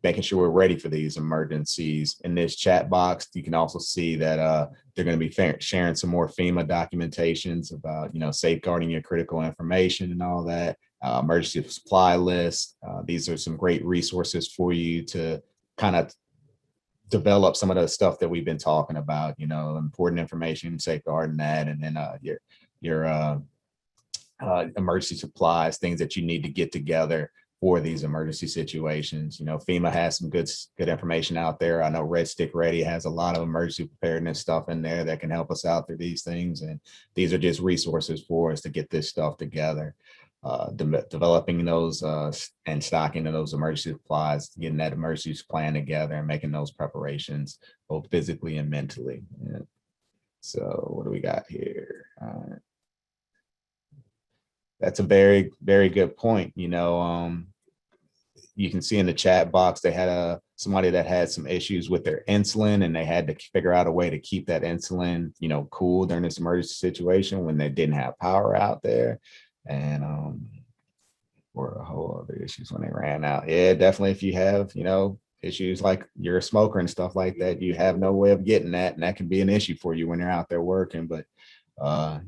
making sure we're ready for these emergencies. In this chat box, you can also see that they're going to be sharing some more FEMA documentations about, safeguarding your critical information and all that, emergency supply list. These are some great resources for you to kind of develop some of the stuff that we've been talking about, important information, safeguarding that, and then your emergency supplies, things that you need to get together for these emergency situations. FEMA has some good information out there. I know Red Stick Ready has a lot of emergency preparedness stuff in there that can help us out through these things. And these are just resources for us to get this stuff together. Developing those and stocking those emergency supplies, getting that emergency plan together and making those preparations both physically and mentally. Yeah. So what do we got here? That's a very, very good point. You can see in the chat box, they had somebody that had some issues with their insulin, and they had to figure out a way to keep that insulin, cool during this emergency situation when they didn't have power out there. And or a whole other issues when they ran out. Yeah, definitely. If you have, issues like you're a smoker and stuff like that, you have no way of getting that, and that can be an issue for you when you're out there working. But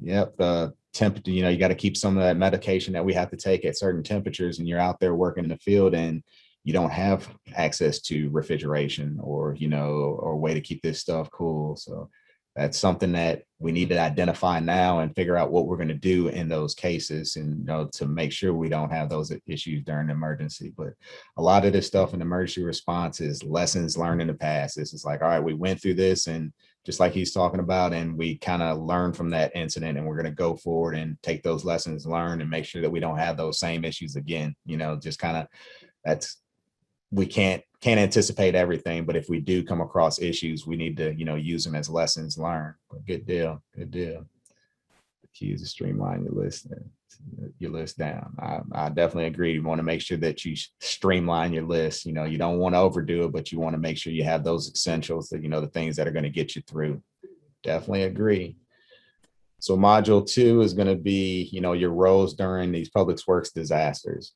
yep, the temperature, you got to keep some of that medication that we have to take at certain temperatures, and you're out there working in the field and you don't have access to refrigeration or, or a way to keep this stuff cool. So that's something that we need to identify now and figure out what we're going to do in those cases, and to make sure we don't have those issues during the emergency. But a lot of this stuff in emergency response is lessons learned in the past. This is like, all right, we went through this, and just like he's talking about, and we kind of learned from that incident, and we're going to go forward and take those lessons learned and make sure that we don't have those same issues again. Just kind of, that's, we can't anticipate everything, but if we do come across issues, we need to, use them as lessons learned. But good deal. The key is to streamline your list down. I definitely agree. You want to make sure that you streamline your list. You don't want to overdo it, but you want to make sure you have those essentials, that, the things that are going to get you through. Definitely agree. So module 2 is going to be, your roles during these public works disasters.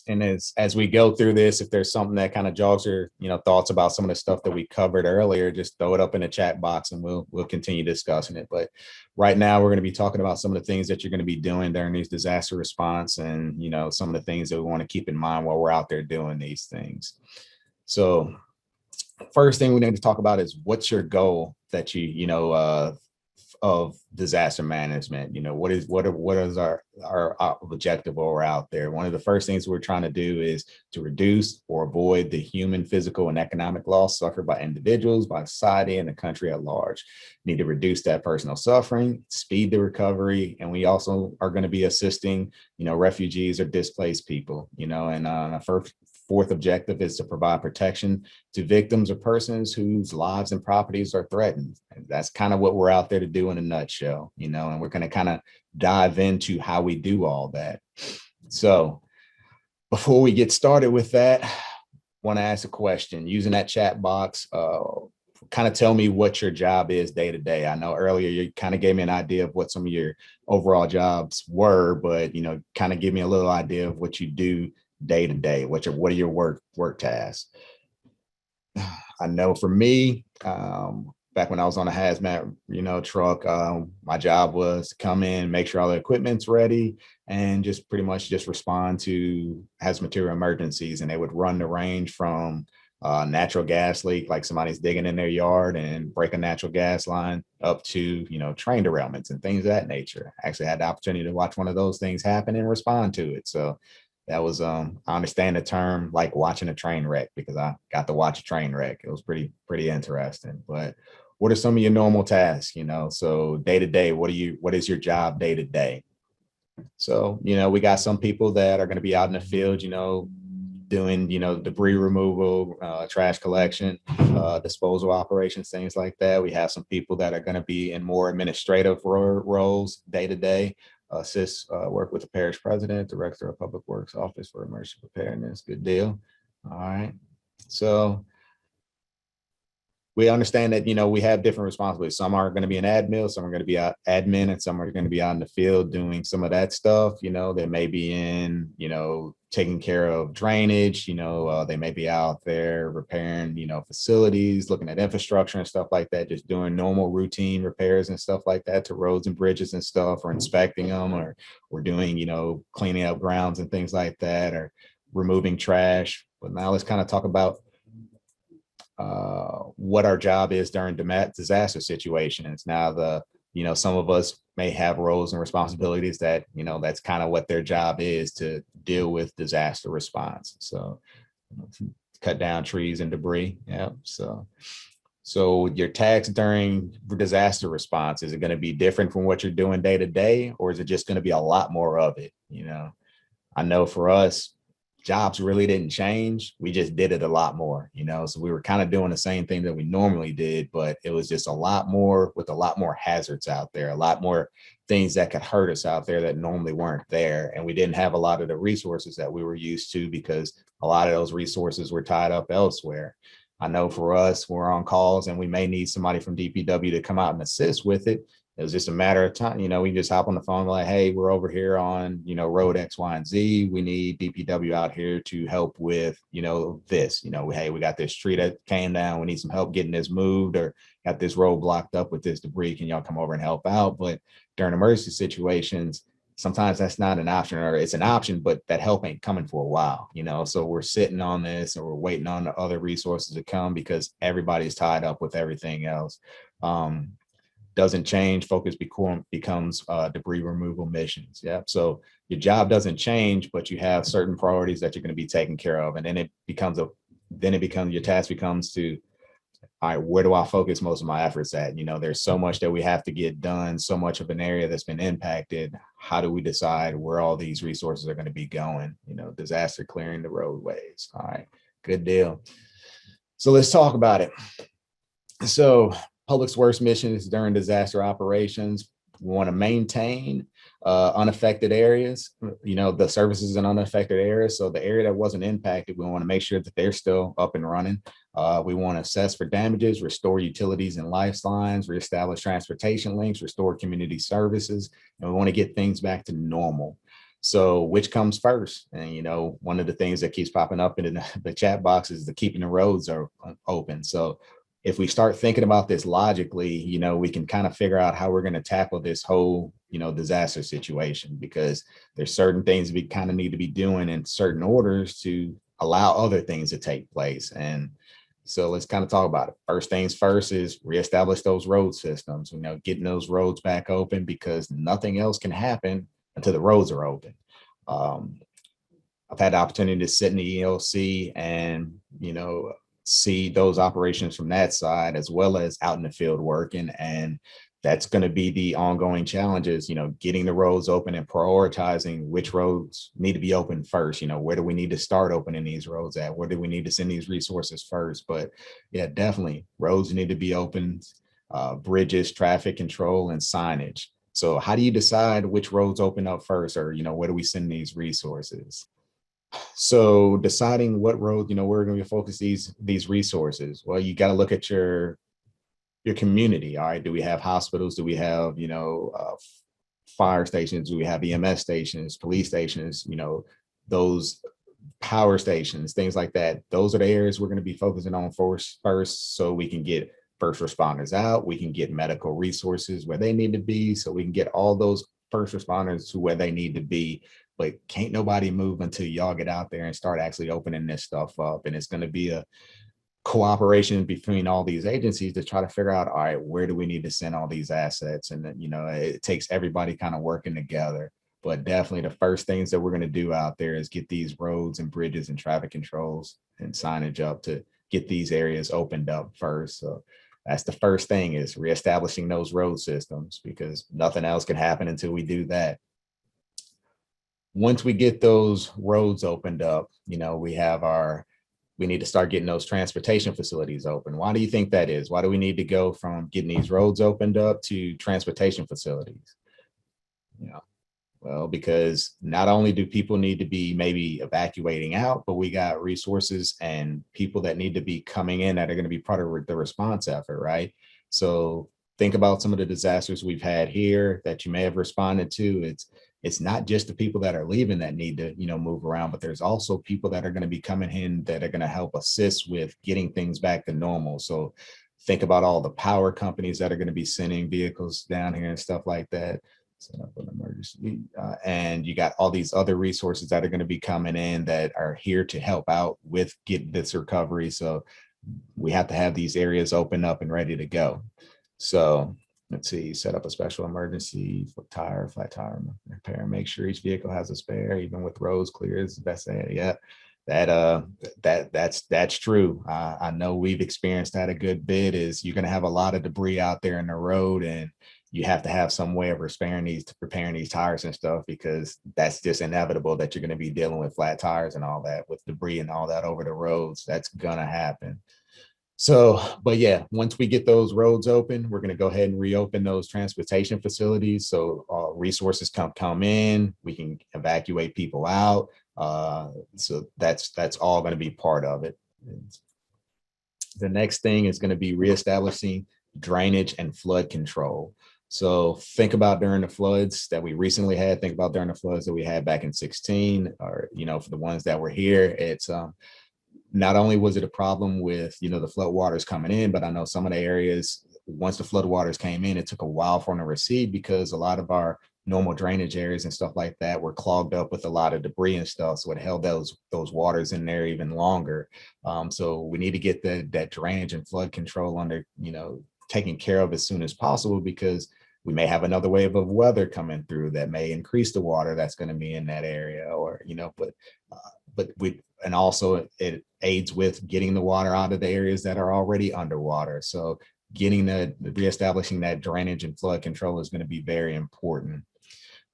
And as we go through this, if there's something that kind of jogs your, thoughts about some of the stuff that we covered earlier, just throw it up in the chat box and we'll continue discussing it. But right now we're going to be talking about some of the things that you're going to be doing during these disaster response, and, some of the things that we want to keep in mind while we're out there doing these things. So first thing we need to talk about is, what's your goal that of disaster management? What is our objective while we're out there? One of the first things we're trying to do is to reduce or avoid the human, physical, and economic loss suffered by individuals, by society, and the country at large. We need to reduce that personal suffering, speed the recovery, and we also are going to be assisting, refugees or displaced people, and our fourth objective is to provide protection to victims or persons whose lives and properties are threatened. And that's kind of what we're out there to do in a nutshell, and we're going to kind of dive into how we do all that. So before we get started with that, I want to ask a question using that chat box. Kind of tell me what your job is day to day. I know earlier you kind of gave me an idea of what some of your overall jobs were, but, kind of give me a little idea of what you do day to day. What are your work tasks? I know for me, back when I was on a hazmat, truck, my job was to come in, make sure all the equipment's ready, and just pretty much just respond to hazmat material emergencies. And they would run the range from natural gas leak, like somebody's digging in their yard and break a natural gas line, up to, train derailments and things of that nature. I actually had the opportunity to watch one of those things happen and respond to it. So that was, I understand the term like watching a train wreck, because I got to watch a train wreck. It was pretty interesting. But what are some of your normal tasks? So day to day, what is your job day to day? So, we got some people that are going to be out in the field, doing, debris removal, trash collection, disposal operations, things like that. We have some people that are going to be in more administrative roles day to day. Work with the parish president, director of public works office for emergency preparedness. Good deal. All right. So we understand that, we have different responsibilities. Some are going to be in admin, some are going to be out admin, and some are going to be out in the field doing some of that stuff. They may be in, taking care of drainage, they may be out there repairing, facilities, looking at infrastructure and stuff like that, just doing normal routine repairs and stuff like that to roads and bridges and stuff, or inspecting them, or doing, cleaning up grounds and things like that, or removing trash. But now let's kind of talk about what our job is during disaster situations. Now, some of us may have roles and responsibilities that, that's kind of what their job is, to deal with disaster response. So cut down trees and debris. Yeah. So your tasks during disaster response, is it going to be different from what you're doing day to day, or is it just going to be a lot more of it? I know for us, jobs really didn't change. We just did it a lot more, so we were kind of doing the same thing that we normally did, but it was just a lot more, with a lot more hazards out there, a lot more things that could hurt us out there that normally weren't there. And we didn't have a lot of the resources that we were used to, because a lot of those resources were tied up elsewhere. I know for us, we're on calls and we may need somebody from DPW to come out and assist with it. It was just a matter of time. We just hop on the phone like, hey, we're over here on, road X, Y, and Z. We need DPW out here to help with, this. Hey, we got this tree that came down. We need some help getting this moved, or got this road blocked up with this debris. Can y'all come over and help out? But during emergency situations, sometimes that's not an option, or it's an option, but that help ain't coming for a while, so we're sitting on this, or we're waiting on the other resources to come because everybody's tied up with everything else. Doesn't change, focus becomes debris removal missions. Yeah. So your job doesn't change, but you have certain priorities that you're going to be taking care of. And then your task becomes to, all right, where do I focus most of my efforts at? There's so much that we have to get done, so much of an area that's been impacted. How do we decide where all these resources are going to be going? Disaster clearing the roadways. All right, good deal. So let's talk about it. So public's worst mission is during disaster operations. We want to maintain unaffected areas, the services in unaffected areas. So the area that wasn't impacted, we want to make sure that they're still up and running. We want to assess for damages, restore utilities and lifelines, reestablish transportation links, restore community services, and we want to get things back to normal. So which comes first? And, one of the things that keeps popping up in the chat box is the keeping the roads are open. So if we start thinking about this logically, we can kind of figure out how we're going to tackle this whole, disaster situation, because there's certain things we kind of need to be doing in certain orders to allow other things to take place. And so let's kind of talk about it. First things first is reestablish those road systems, getting those roads back open, because nothing else can happen until the roads are open. I've had the opportunity to sit in the ELC and, see those operations from that side, as well as out in the field working. And that's going to be the ongoing challenges, getting the roads open and prioritizing which roads need to be open first. Where do we need to start opening these roads at? Where do we need to send these resources first? But yeah, definitely roads need to be open, bridges, traffic control, and signage. So how do you decide which roads open up first, or, where do we send these resources? So deciding what road, where we're going to focus these resources. Well, you got to look at your community. All right, do we have hospitals? Do we have fire stations? Do we have EMS stations, police stations? Those power stations, things like that. Those are the areas we're going to be focusing on first, so we can get first responders out. We can get medical resources where they need to be, so we can get all those first responders to where they need to be. But can't nobody move until y'all get out there and start actually opening this stuff up. And it's going to be a cooperation between all these agencies to try to figure out, all right, where do we need to send all these assets? And then, it takes everybody kind of working together. But definitely the first things that we're going to do out there is get these roads and bridges and traffic controls and signage up to get these areas opened up first. So that's the first thing, is reestablishing those road systems, because nothing else can happen until we do that. Once we get those roads opened up, we need to start getting those transportation facilities open. Why do you think that is? Why do we need to go from getting these roads opened up to transportation facilities? Well, because not only do people need to be maybe evacuating out, but we got resources and people that need to be coming in that are going to be part of the response effort, right? So think about some of the disasters we've had here that you may have responded to. It's not just the people that are leaving that need to, move around, but there's also people that are going to be coming in that are going to help assist with getting things back to normal. So think about all the power companies that are going to be sending vehicles down here and stuff like that. Set up an emergency. And you got all these other resources that are going to be coming in that are here to help out with getting this recovery. So we have to have these areas open up and ready to go. So let's see, set up a special emergency for flat tire repair, make sure each vehicle has a spare, even with roads clear. Is the best thing. Yeah, that's true. I know we've experienced that a good bit. Is you're going to have a lot of debris out there in the road, and you have to have some way of preparing these tires and stuff, because that's just inevitable that you're going to be dealing with flat tires and all that, with debris and all that over the roads. That's going to happen. So, but yeah, once we get those roads open, we're going to go ahead and reopen those transportation facilities. So resources come in, we can evacuate people out. So that's all going to be part of it. The next thing is going to be reestablishing drainage and flood control. So think about during the floods that we recently had, think about during the floods that we had back in 16, or, for the ones that were here, it's not only was it a problem with, the flood waters coming in, but I know some of the areas, once the flood waters came in, it took a while for them to recede because a lot of our normal drainage areas and stuff like that were clogged up with a lot of debris and stuff. So it held those waters in there even longer. So we need to get that drainage and flood control under, taken care of as soon as possible, because we may have another wave of weather coming through that may increase the water that's going to be in that area, or, and also it aids with getting the water out of the areas that are already underwater. So reestablishing that drainage and flood control is going to be very important.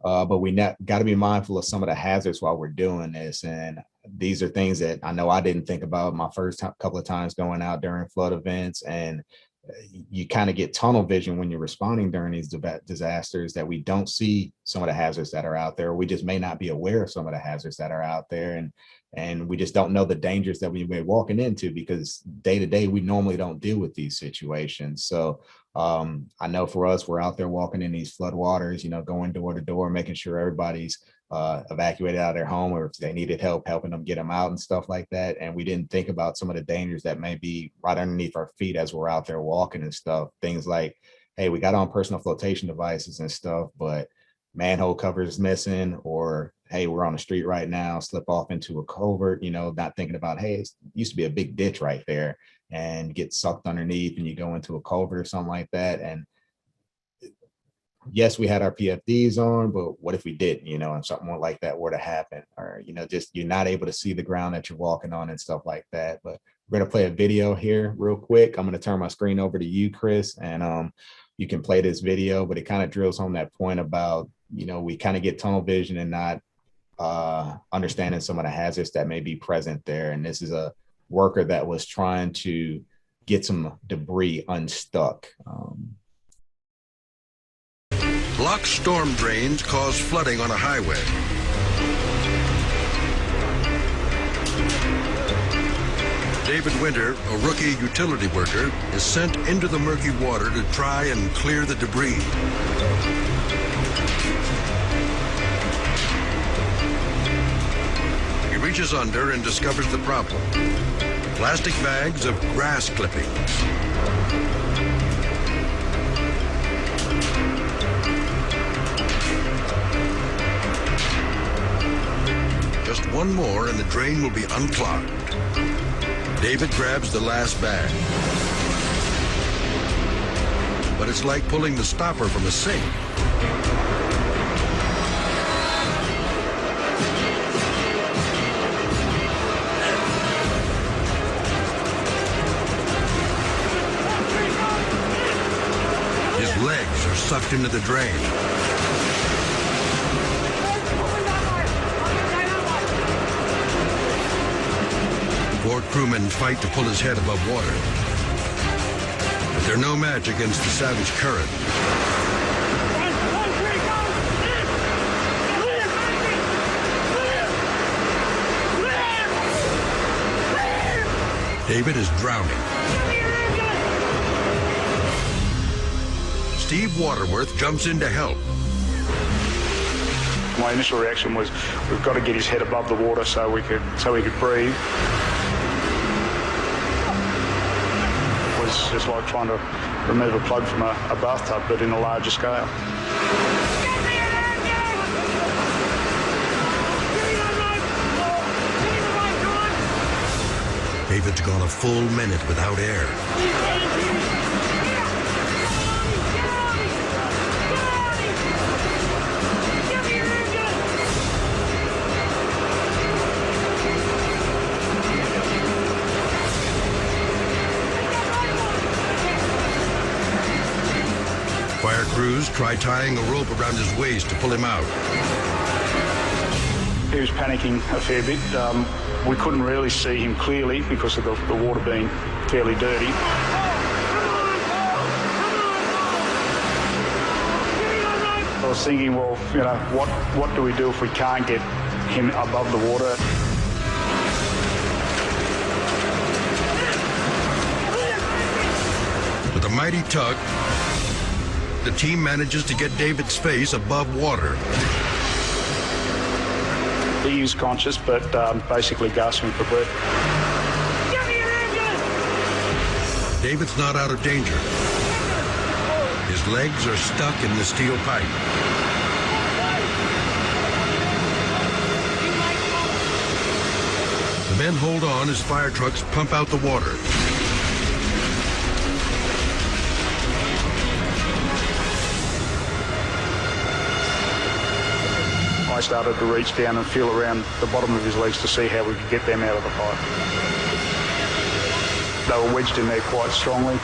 But we got to be mindful of some of the hazards while we're doing this. And these are things that I know I didn't think about my first couple of times going out during flood events. And you kind of get tunnel vision when you're responding during these disasters, that we don't see some of the hazards that are out there. We just may not be aware of some of the hazards that are out there. And we just don't know the dangers that we may be walking into, because day to day, we normally don't deal with these situations. So I know for us, we're out there walking in these flood waters, going door to door, making sure everybody's evacuated out of their home, or if they needed help, helping them get them out and stuff like that. And we didn't think about some of the dangers that may be right underneath our feet as we're out there walking and stuff. Things like, hey, we got on personal flotation devices and stuff, but manhole cover is missing, or hey, we're on the street right now, slip off into a culvert, not thinking about, hey, it used to be a big ditch right there, and get sucked underneath and you go into a culvert or something like that. And yes, we had our PFDs on, but what if we didn't, and something like that were to happen, or, just you're not able to see the ground that you're walking on and stuff like that. But we're going to play a video here real quick. I'm going to turn my screen over to you, Chris, and you can play this video, but it kind of drills home that point about, we kind of get tunnel vision and not understanding some of the hazards that may be present there. And this is a worker that was trying to get some debris unstuck. Blocked storm drains cause flooding on a highway. David Winter, a rookie utility worker, is sent into the murky water to try and clear the debris. He reaches under and discovers the problem: plastic bags of grass clippings. Just one more and the drain will be unclogged. David grabs the last bag. But it's like pulling the stopper from a sink. His legs are sucked into the drain. Four crewmen fight to pull his head above water. But they're no match against the savage current. David is drowning. Steve Waterworth jumps in to help. My initial reaction was, we've got to get his head above the water so we could breathe. It was just like trying to remove a plug from a bathtub, but in a larger scale. David's gone a full minute without air. Fire crews try tying a rope around his waist to pull him out. He was panicking a fair bit. We couldn't really see him clearly because of the water being fairly dirty. I was thinking, well, what do we do if we can't get him above the water? With a mighty tug, the team manages to get David's face above water. He is conscious, but basically gasping for breath. David's not out of danger. His legs are stuck in the steel pipe. The men hold on as fire trucks pump out the water. I started to reach down and feel around the bottom of his legs to see how we could get them out of the pipe. They were wedged in there quite strongly.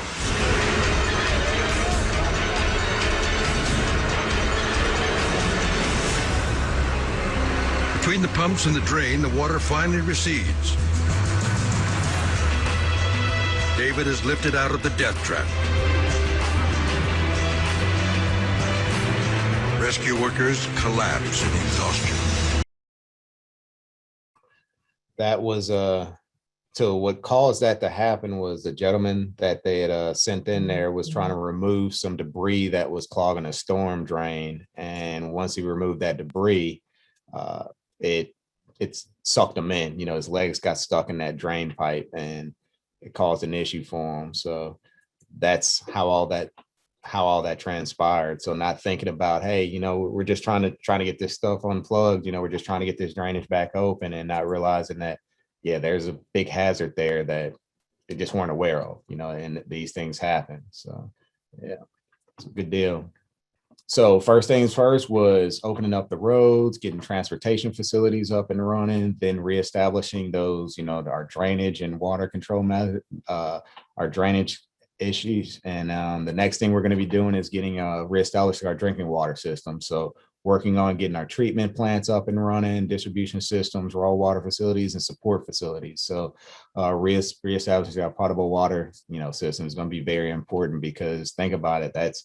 Between the pumps and the drain, the water finally recedes. David is lifted out of the death trap. Rescue workers collapse in exhaustion. That was so what caused that to happen was the gentleman that they had sent in there was trying to remove some debris that was clogging a storm drain, and once he removed that debris, it sucked him in. You know, his legs got stuck in that drain pipe, and it caused an issue for him. So that's how all that transpired. So not thinking about, hey, you know, we're just trying to get this stuff unplugged. You know, we're just trying to get this drainage back open, and not realizing that, yeah, there's a big hazard there that they just weren't aware of. You know, and these things happen. So yeah, it's a good deal. So first things first was opening up the roads, getting transportation facilities up and running, then reestablishing those, you know, our drainage and water control method, our drainage issues. And the next thing we're going to be doing is getting reestablishing our drinking water system. So working on getting our treatment plants up and running, distribution systems, raw water facilities, and support facilities. So reestablishing our potable water, you know, system is going to be very important, because think about it, it's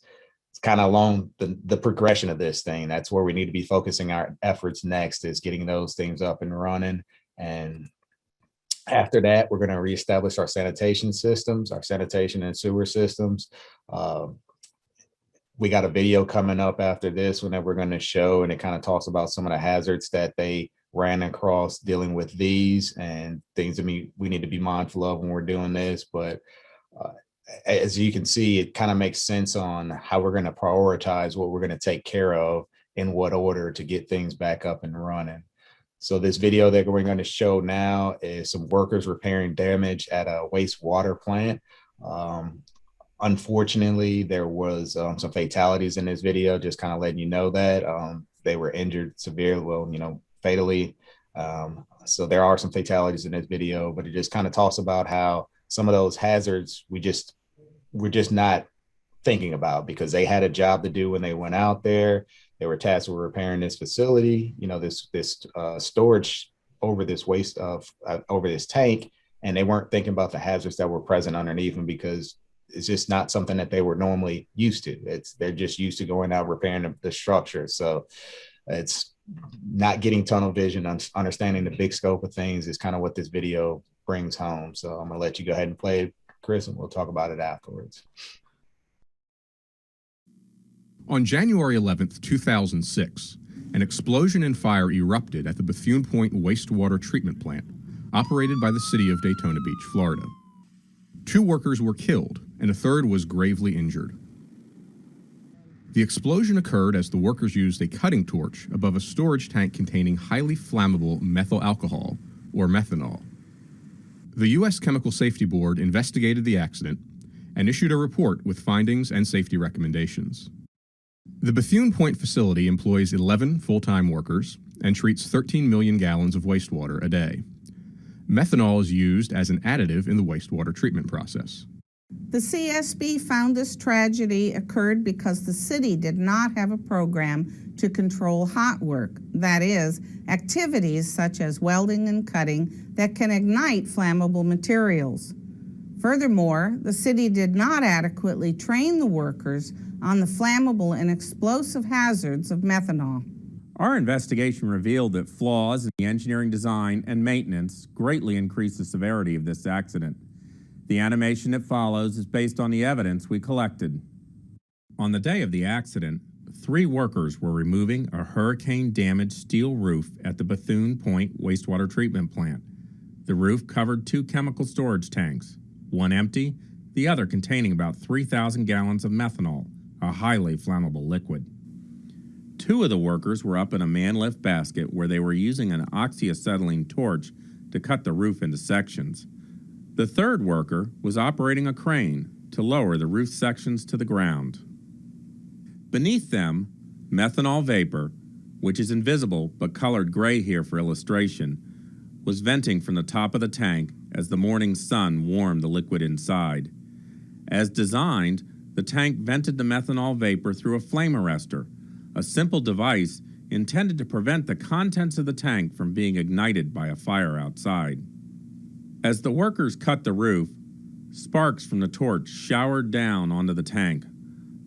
kind of along the progression of this thing. That's where we need to be focusing our efforts next, is getting those things up and running. And after that, we're going to reestablish our sanitation systems, our sanitation and sewer systems. We got a video coming up after this one that we're going to show, and it kind of talks about some of the hazards that they ran across dealing with these, and things that we need to be mindful of when we're doing this. But as you can see, it kind of makes sense on how we're going to prioritize what we're going to take care of in what order to get things back up and running. So this video that we're going to show now is some workers repairing damage at a wastewater plant. Unfortunately, there was some fatalities in this video, just kind of letting you know that they were injured severely, well, you know, fatally. So there are some fatalities in this video, but it just kind of talks about how some of those hazards we're just not thinking about, because they had a job to do when they went out there. They were tasked with repairing this facility, you know, this storage over this waste of over this tank, and they weren't thinking about the hazards that were present underneath them, because it's just not something that they were normally used to. They're just used to going out repairing the structure. So it's not getting tunnel vision, understanding the big scope of things is kind of what this video brings home. So I'm gonna let you go ahead and play it, Chris, and we'll talk about it afterwards. On January 11th, 2006, an explosion and fire erupted at the Bethune Point wastewater treatment plant, operated by the city of Daytona Beach, Florida. 2 workers were killed, and a third was gravely injured. The explosion occurred as the workers used a cutting torch above a storage tank containing highly flammable methyl alcohol, or methanol. The U.S. Chemical Safety Board investigated the accident and issued a report with findings and safety recommendations. The Bethune Point facility employs 11 full-time workers and treats 13 million gallons of wastewater a day. Methanol is used as an additive in the wastewater treatment process. The CSB found this tragedy occurred because the city did not have a program to control hot work, that is, activities such as welding and cutting that can ignite flammable materials. Furthermore, the city did not adequately train the workers on the flammable and explosive hazards of methanol. Our investigation revealed that flaws in the engineering design and maintenance greatly increased the severity of this accident. The animation that follows is based on the evidence we collected. On the day of the accident, 3 workers were removing a hurricane-damaged steel roof at the Bethune Point wastewater treatment plant. The roof covered 2 chemical storage tanks, one empty, the other containing about 3,000 gallons of methanol, a highly flammable liquid. 2 of the workers were up in a man-lift basket where they were using an oxyacetylene torch to cut the roof into sections. The 3rd worker was operating a crane to lower the roof sections to the ground. Beneath them, methanol vapor, which is invisible but colored gray here for illustration, was venting from the top of the tank as the morning sun warmed the liquid inside. As designed, the tank vented the methanol vapor through a flame arrestor, a simple device intended to prevent the contents of the tank from being ignited by a fire outside. As the workers cut the roof, sparks from the torch showered down onto the tank.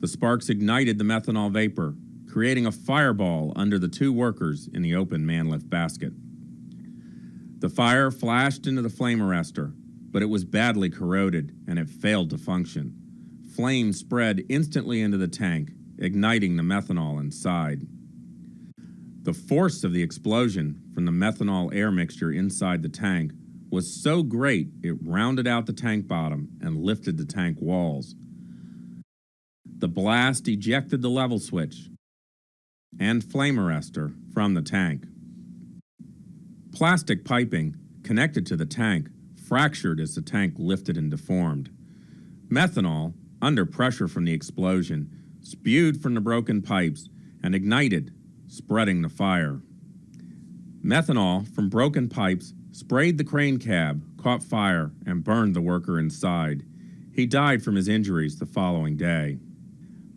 The sparks ignited the methanol vapor, creating a fireball under the 2 workers in the open man-lift basket. The fire flashed into the flame arrestor, but it was badly corroded and it failed to function. Flames spread instantly into the tank, igniting the methanol inside. The force of the explosion from the methanol air mixture inside the tank was so great it rounded out the tank bottom and lifted the tank walls. The blast ejected the level switch and flame arrestor from the tank. Plastic piping connected to the tank fractured as the tank lifted and deformed. Methanol, under pressure from the explosion, spewed from the broken pipes and ignited, spreading the fire. Methanol from broken pipes sprayed the crane cab, caught fire, and burned the worker inside. He died from his injuries the following day.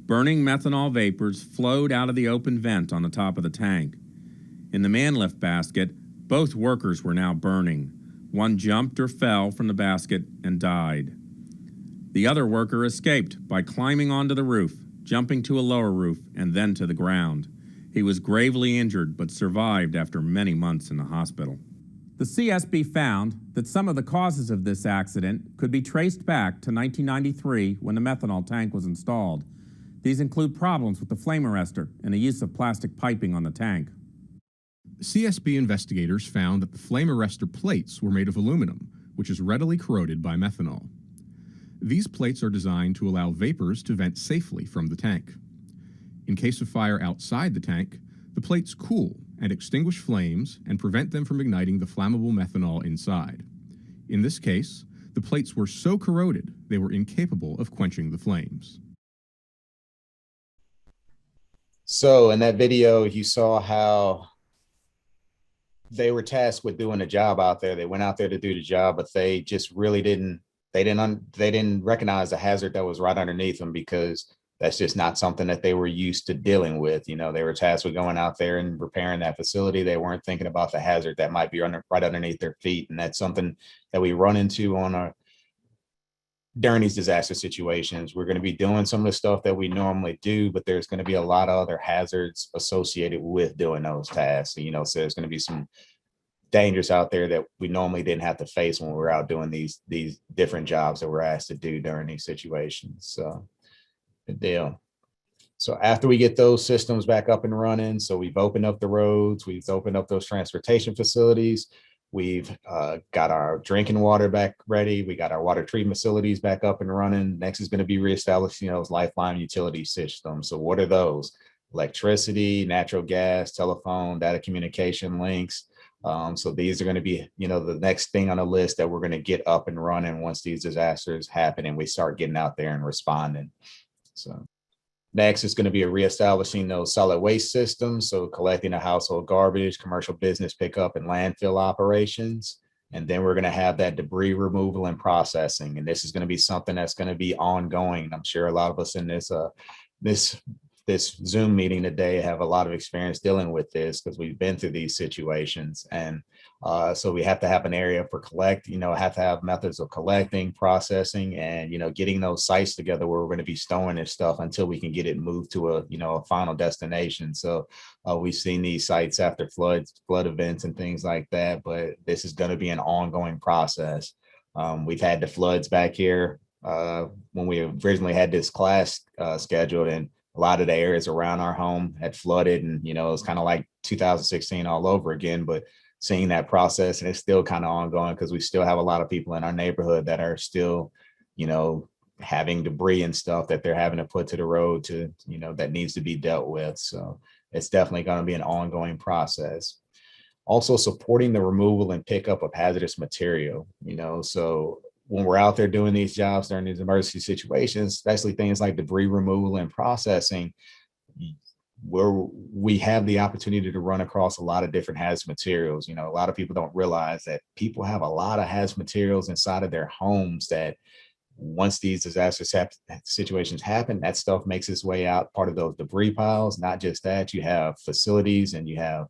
Burning methanol vapors flowed out of the open vent on the top of the tank. In the man-lift basket, both workers were now burning. One jumped or fell from the basket and died. The other worker escaped by climbing onto the roof, jumping to a lower roof, and then to the ground. He was gravely injured but survived after many months in the hospital. The CSB found that some of the causes of this accident could be traced back to 1993 when the methanol tank was installed. These include problems with the flame arrestor and the use of plastic piping on the tank. CSB investigators found that the flame arrestor plates were made of aluminum, which is readily corroded by methanol. These plates are designed to allow vapors to vent safely from the tank. In case of fire outside the tank, the plates cool and extinguish flames and prevent them from igniting the flammable methanol inside. In this case, the plates were so corroded they were incapable of quenching the flames. So in that video, you saw how they were tasked with doing a job out there. They went out there to do the job, but they just really didn't recognize the hazard that was right underneath them, because that's just not something that they were used to dealing with. You know, they were tasked with going out there and repairing that facility. They weren't thinking about the hazard that might be right underneath their feet. And that's something that we run into during these disaster situations. We're going to be doing some of the stuff that we normally do, but there's going to be a lot of other hazards associated with doing those tasks. You know, so there's going to be some dangers out there that we normally didn't have to face when we're out doing these different jobs that we're asked to do during these situations. So good deal. So after we get those systems back up and running, so we've opened up the roads, we've opened up those transportation facilities, we've got our drinking water back ready, we got our water treatment facilities back up and running. Next is going to be reestablishing those lifeline utility systems. So what are those? Electricity, natural gas, telephone, data communication links. So these are going to be, the next thing on the list that we're going to get up and running once these disasters happen and we start getting out there and responding. So next is going to be reestablishing those solid waste systems. So collecting the household garbage, commercial business pickup, and landfill operations. And then we're going to have that debris removal and processing. And this is going to be something that's going to be ongoing. I'm sure a lot of us in this Zoom meeting today have a lot of experience dealing with this because we've been through these situations. And so we have to have an area for have to have methods of collecting, processing, and, getting those sites together where we're going to be storing this stuff until we can get it moved to a final destination. So we've seen these sites after flood events and things like that, but this is going to be an ongoing process. We've had the floods back here when we originally had this class scheduled, and a lot of the areas around our home had flooded, and it was kind of like 2016 all over again. But seeing that process, and it's still kind of ongoing because we still have a lot of people in our neighborhood that are still, having debris and stuff that they're having to put to the road to, that needs to be dealt with. So it's definitely going to be an ongoing process. Also supporting the removal and pickup of hazardous material, so when we're out there doing these jobs during these emergency situations, especially things like debris removal and processing, where we have the opportunity to run across a lot of different hazardous materials. A lot of people don't realize that people have a lot of hazardous materials inside of their homes that once these situations happen, that stuff makes its way out part of those debris piles. Not just that, you have facilities and you have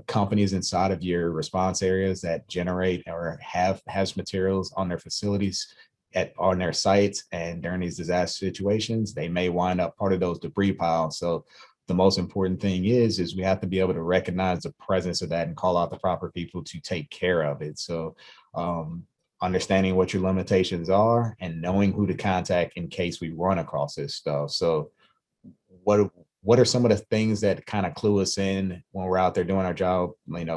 companies inside of your response areas that generate or have hazardous materials on their facilities on their sites. And during these disaster situations, they may wind up part of those debris piles. So the most important thing is we have to be able to recognize the presence of that and call out the proper people to take care of it. So understanding what your limitations are and knowing who to contact in case we run across this stuff. So what are some of the things that kind of clue us in when we're out there doing our job,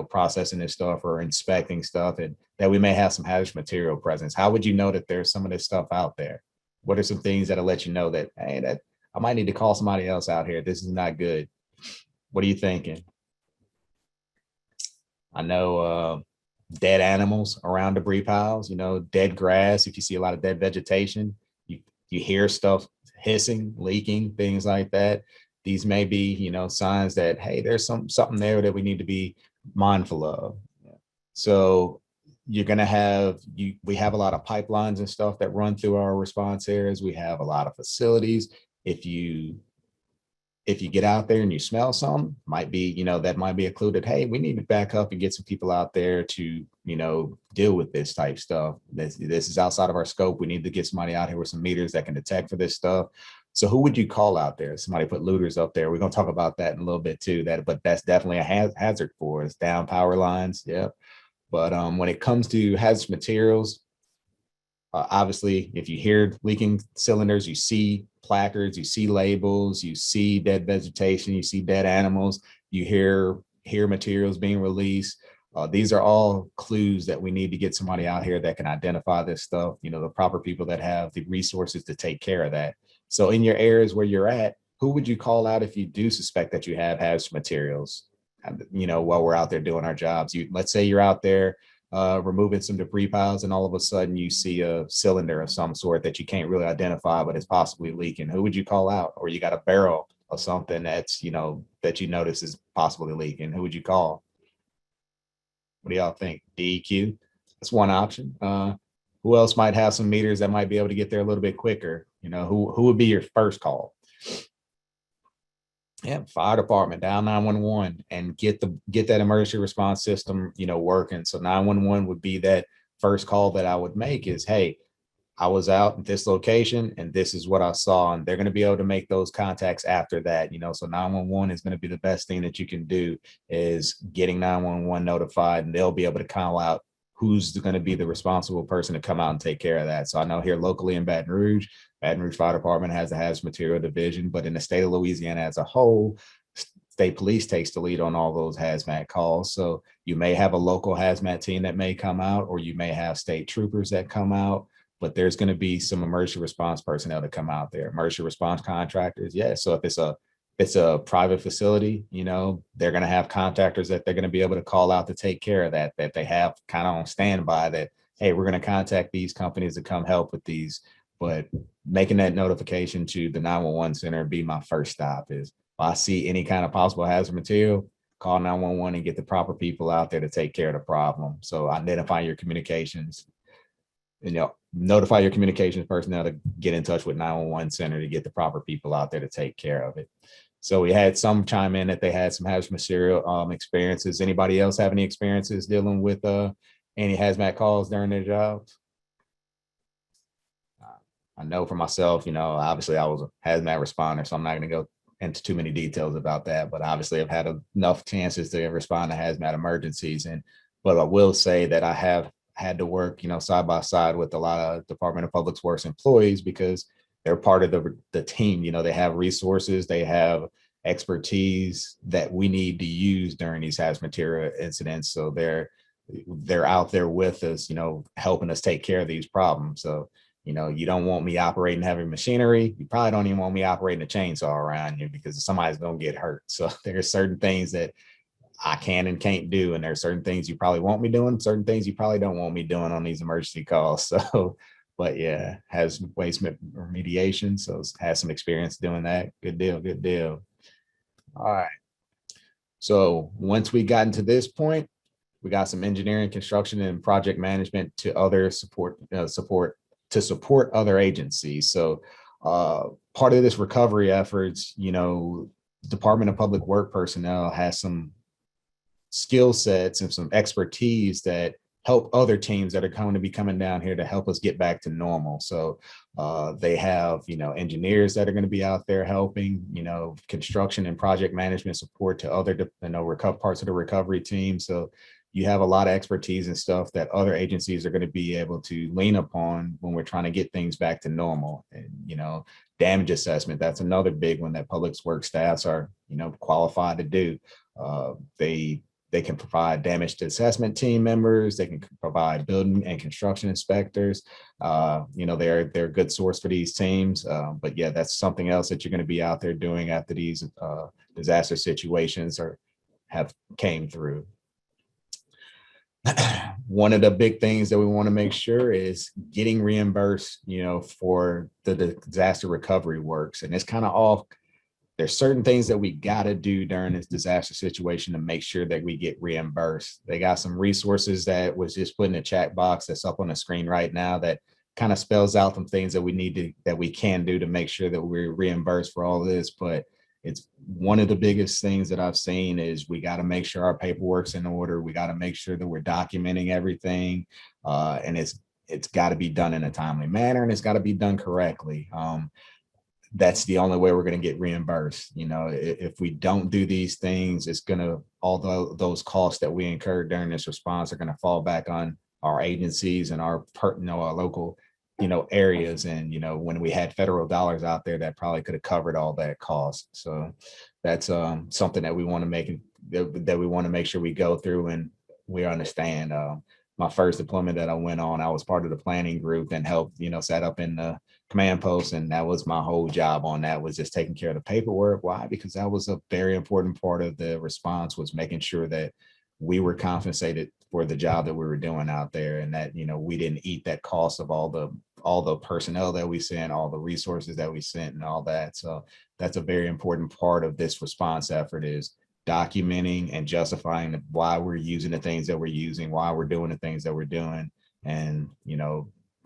processing this stuff or inspecting stuff, and that we may have some hazardous material presence? How would you know that there's some of this stuff out there? What are some things that'll let you know that, hey, that I might need to call somebody else out here? This is not good. What are you thinking? I know dead animals around debris piles, dead grass. If you see a lot of dead vegetation, you hear stuff hissing, leaking, things like that. These may be, signs that, hey, there's something there that we need to be mindful of. So you're going to have, we have a lot of pipelines and stuff that run through our response areas. We have a lot of facilities. If you get out there and you smell something, might be, that might be a clue that, hey, we need to back up and get some people out there to, deal with this type stuff. This is outside of our scope. We need to get somebody out here with some meters that can detect for this stuff. So who would you call out there? Somebody put looters up there. We're going to talk about that in a little bit too, but that's definitely a hazard for us. Down power lines. Yeah. But when it comes to hazardous materials, obviously, if you hear leaking cylinders, you see placards, you see labels, you see dead vegetation, you see dead animals, you hear materials being released. These are all clues that we need to get somebody out here that can identify this stuff, the proper people that have the resources to take care of that. So in your areas where you're at, who would you call out if you do suspect that you have hazardous materials, while we're out there doing our jobs? Let's say you're out there removing some debris piles, and all of a sudden you see a cylinder of some sort that you can't really identify, but it's possibly leaking. Who would you call out? Or you got a barrel of something that's, that you notice is possibly leaking. Who would you call? What do y'all think? DEQ? That's one option. Who else might have some meters that might be able to get there a little bit quicker? Who would be your first call? Yeah, fire department, down 911, and get that emergency response system, working. So 911 would be that first call that I would make is, hey, I was out at this location and this is what I saw. And they're going to be able to make those contacts after that, so 911 is going to be the best thing that you can do, is getting 911 notified, and they'll be able to call out who's going to be the responsible person to come out and take care of that. So I know here locally in Baton Rouge Fire Department has a hazardous material division, but in the state of Louisiana as a whole, state police takes the lead on all those hazmat calls. So you may have a local hazmat team that may come out, or you may have state troopers that come out, but there's going to be some emergency response personnel that come out there, emergency response contractors. Yeah. So if it's a private facility, they're going to have contractors that they're going to be able to call out to take care of that they have kind of on standby, that, hey, we're going to contact these companies to come help with these. But making that notification to the 911 center be my first stop. Is if I see any kind of possible hazard material, call 911 and get the proper people out there to take care of the problem. So identify your communications, notify your communications personnel to get in touch with 911 center to get the proper people out there to take care of it. So we had some chime in that they had some hazard material experiences. Anybody else have any experiences dealing with any hazmat calls during their jobs? I know for myself, obviously I was a hazmat responder, so I'm not going to go into too many details about that, but obviously I've had enough chances to respond to hazmat emergencies. But I will say that I have had to work, side by side with a lot of Department of Public Works employees because they're part of the team. They have resources, they have expertise that we need to use during these hazardous material incidents. So they're out there with us, helping us take care of these problems. So, you don't want me operating heavy machinery. You probably don't even want me operating a chainsaw around you because somebody's going to get hurt. So there's certain things that I can and can't do. And there's certain things you probably want me doing, certain things you probably don't want me doing on these emergency calls. So, but yeah, has waste remediation. So has some experience doing that. Good deal. Good deal. All right. So once we got into this point, we got some engineering, construction, and project management to other support other agencies. So part of this recovery efforts, Department of Public Work personnel has some skill sets and some expertise that help other teams that are going to be coming down here to help us get back to normal. So they have, engineers that are going to be out there helping, construction and project management support to other, parts of the recovery team. So you have a lot of expertise and stuff that other agencies are going to be able to lean upon when we're trying to get things back to normal. And, damage assessment, that's another big one that public works staffs are, qualified to do. They can provide damage assessment team members. They can provide building and construction inspectors. They're a good source for these teams. But yeah, that's something else that you're going to be out there doing after these disaster situations have came through. One of the big things that we want to make sure is getting reimbursed, for the disaster recovery works. And it's kind of all, there's certain things that we got to do during this disaster situation to make sure that we get reimbursed. They got some resources that was just put in the chat box that's up on the screen right now that kind of spells out some things that we can do to make sure that we're reimbursed for all of this. But it's one of the biggest things that I've seen is we got to make sure our paperwork's in order. We got to make sure that we're documenting everything. And it's got to be done in a timely manner, and it's got to be done correctly. That's the only way we're going to get reimbursed. If we don't do these things, it's going to, although those costs that we incurred during this response are going to fall back on our agencies and our local areas. And, when we had federal dollars out there, that probably could have covered all that cost. So that's something that we want to make sure we go through and we understand. My first deployment that I went on, I was part of the planning group and helped, set up in the command post. And that was my whole job on that, was just taking care of the paperwork. Why? Because that was a very important part of the response, was making sure that we were compensated for the job that we were doing out there, and that, we didn't eat that cost of all the personnel that we sent, all the resources that we sent and all that. So that's a very important part of this response effort, is documenting and justifying why we're using the things that we're using, why we're doing the things that we're doing, and,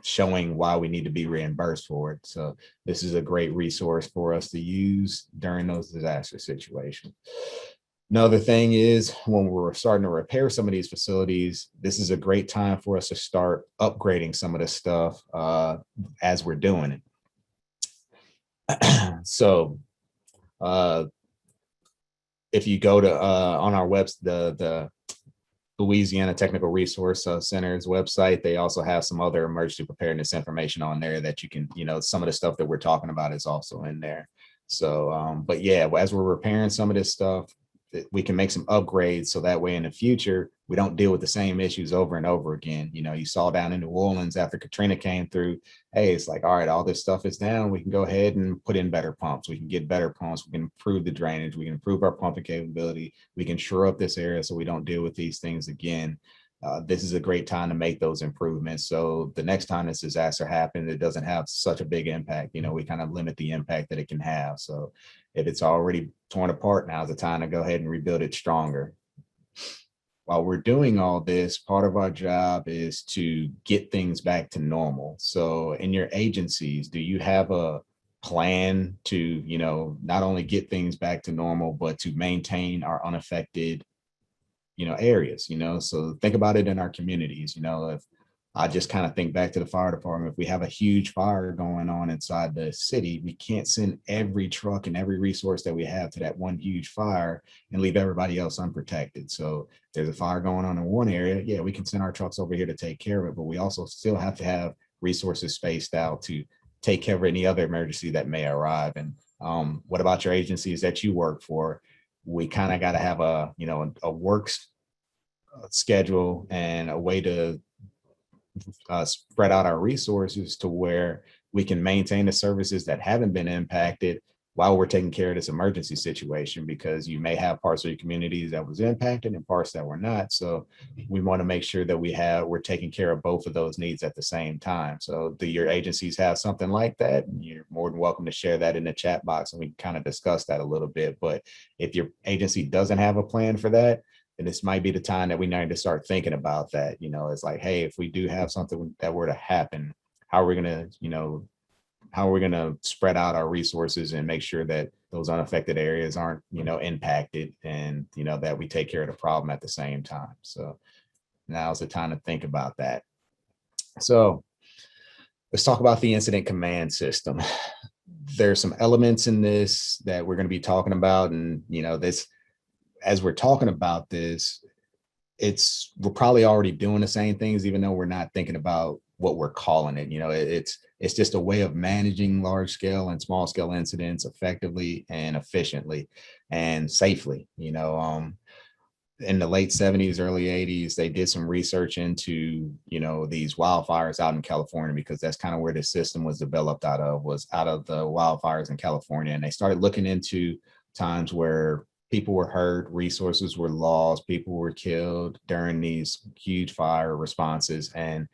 showing why we need to be reimbursed for it. So this is a great resource for us to use during those disaster situations. Another thing is, when we're starting to repair some of these facilities, this is a great time for us to start upgrading some of the stuff as we're doing it. So if you go to on our website, the Louisiana Technical Resource Center's website, they also have some other emergency preparedness information on there that you can, some of the stuff that we're talking about is also in there. So, but yeah, as we're repairing some of this stuff, we can make some upgrades so that way in the future we don't deal with the same issues over and over again. You saw down in New Orleans after Katrina came through, hey, it's like, all right, all this stuff is down, we can go ahead and put in better pumps, we can get better pumps, we can improve the drainage, we can improve our pumping capability, we can shore up this area so we don't deal with these things again. This is a great time to make those improvements, so the next time this disaster happens, it doesn't have such a big impact. We kind of limit the impact that it can have. So if it's already torn apart, now's the time to go ahead and rebuild it stronger. While we're doing all this, part of our job is to get things back to normal. So in your agencies, do you have a plan to, not only get things back to normal, but to maintain our unaffected, areas, so think about it in our communities. If I just kind of think back to the fire department. If we have a huge fire going on inside the city, we can't send every truck and every resource that we have to that one huge fire and leave everybody else unprotected. So there's a fire going on in one area. Yeah, we can send our trucks over here to take care of it, but we also still have to have resources spaced out to take care of any other emergency that may arrive. And what about your agencies that you work for? We kind of got to have a work schedule and a way to spread out our resources to where we can maintain the services that haven't been impacted while we're taking care of this emergency situation, because you may have parts of your communities that was impacted and parts that were not. So we want to make sure that we're taking care of both of those needs at the same time. So do your agencies have something like that? You're more than welcome to share that in the chat box, and we can kind of discuss that a little bit. But if your agency doesn't have a plan for that, and this might be the time that we need to start thinking about that. It's like, hey, if we do have something that were to happen, how are we going to spread out our resources and make sure that those unaffected areas aren't, impacted, and, that we take care of the problem at the same time. So now's the time to think about that. So let's talk about the incident command system. There's some elements in this that we're going to be talking about. And, as we're talking about this, we're probably already doing the same things, even though we're not thinking about what we're calling it. It's just a way of managing large scale and small scale incidents effectively and efficiently and safely. In the late 70s, early 80s, they did some research into, these wildfires out in California, because that's kind of where the system was developed out of the wildfires in California. And they started looking into times where people were hurt, resources were lost, people were killed during these huge fire responses. And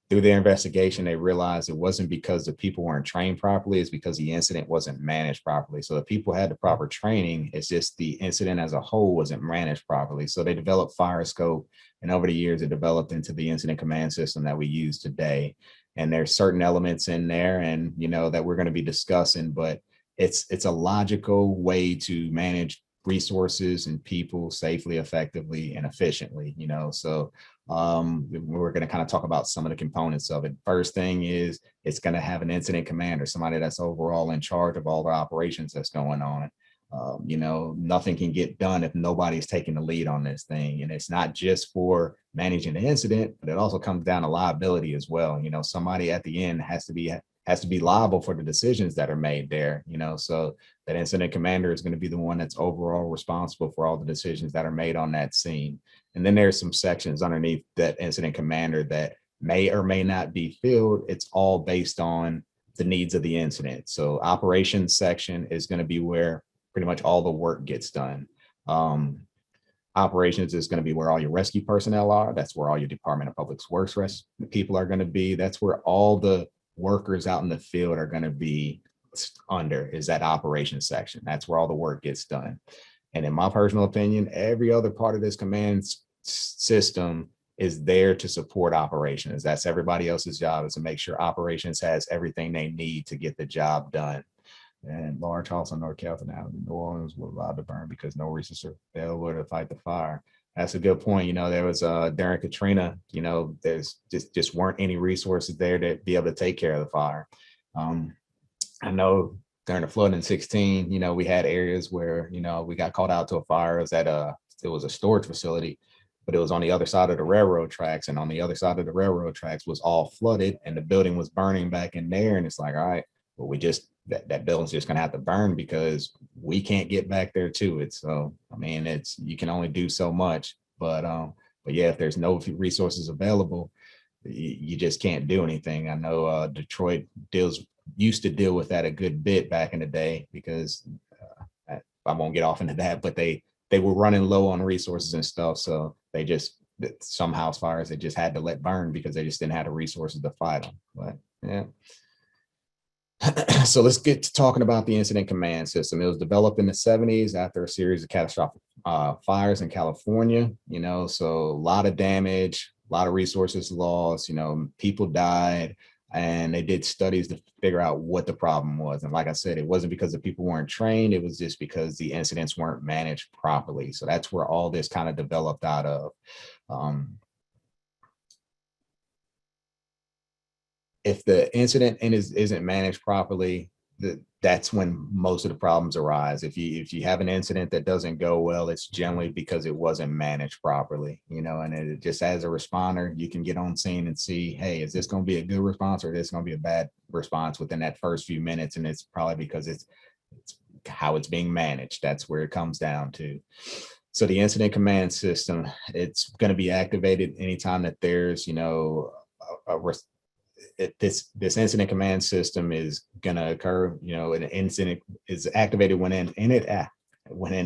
through their investigation, they realized it wasn't because the people weren't trained properly, it's because the incident wasn't managed properly. So the people had the proper training, it's just the incident as a whole wasn't managed properly. So they developed fire scope, and over the years it developed into the incident command system that we use today. And there's certain elements in there, and that we're going to be discussing, but it's a logical way to manage resources and people safely, effectively, and efficiently. So we're going to kind of talk about some of the components of it. First thing is, it's going to have an incident commander, somebody that's overall in charge of all the operations that's going on. Nothing can get done if nobody's taking the lead on this thing. And it's not just for managing the incident, but it also comes down to liability as well. Somebody at the end has to be liable for the decisions that are made there. So that incident commander is going to be the one that's overall responsible for all the decisions that are made on that scene. And then there's some sections underneath that incident commander that may or may not be filled. It's all based on the needs of the incident. So operations section is going to be where pretty much all the work gets done. Operations is going to be where all your rescue personnel are. That's where all your Department of Public Works people are going to be. That's where all the workers out in the field are going to be under, is that operations section. That's where all the work gets done. And in my personal opinion, every other part of this command system is there to support operations. That's everybody else's job, is to make sure operations has everything they need to get the job done. And large house in North Carolina, New Orleans was allowed to burn because no resources available to fight the fire. That's a good point. There was during Katrina, there's just weren't any resources there to be able to take care of the fire. I know during the flood in 16, we had areas where, we got called out to a fire. It was a storage facility, but it was on the other side of the railroad tracks. And on the other side of the railroad tracks was all flooded, and the building was burning back in there. And it's like, all right, well, that building's just going to have to burn because we can't get back there to it. So, you can only do so much, but yeah, if there's no resources available, you just can't do anything. I know Detroit used to deal with that a good bit back in the day, because I won't get off into that, but they were running low on resources and stuff. So some house fires, they just had to let burn because they just didn't have the resources to fight them. But yeah. So let's get to talking about the incident command system. It was developed in the 70s after a series of catastrophic fires in California, so a lot of damage, a lot of resources lost, people died, and they did studies to figure out what the problem was. And like I said, it wasn't because the people weren't trained, it was just because the incidents weren't managed properly. So that's where all this kind of developed out of. if the incident isn't managed properly, that's when most of the problems arise. If you have an incident that doesn't go well, it's generally because it wasn't managed properly, and it just, as a responder, you can get on scene and see, hey, is this going to be a good response, or is this going to be a bad response within that first few minutes? And it's probably because it's how it's being managed. That's where it comes down to. So the incident command system, it's going to be activated anytime that there's, this incident command system is going to occur. An incident is activated when an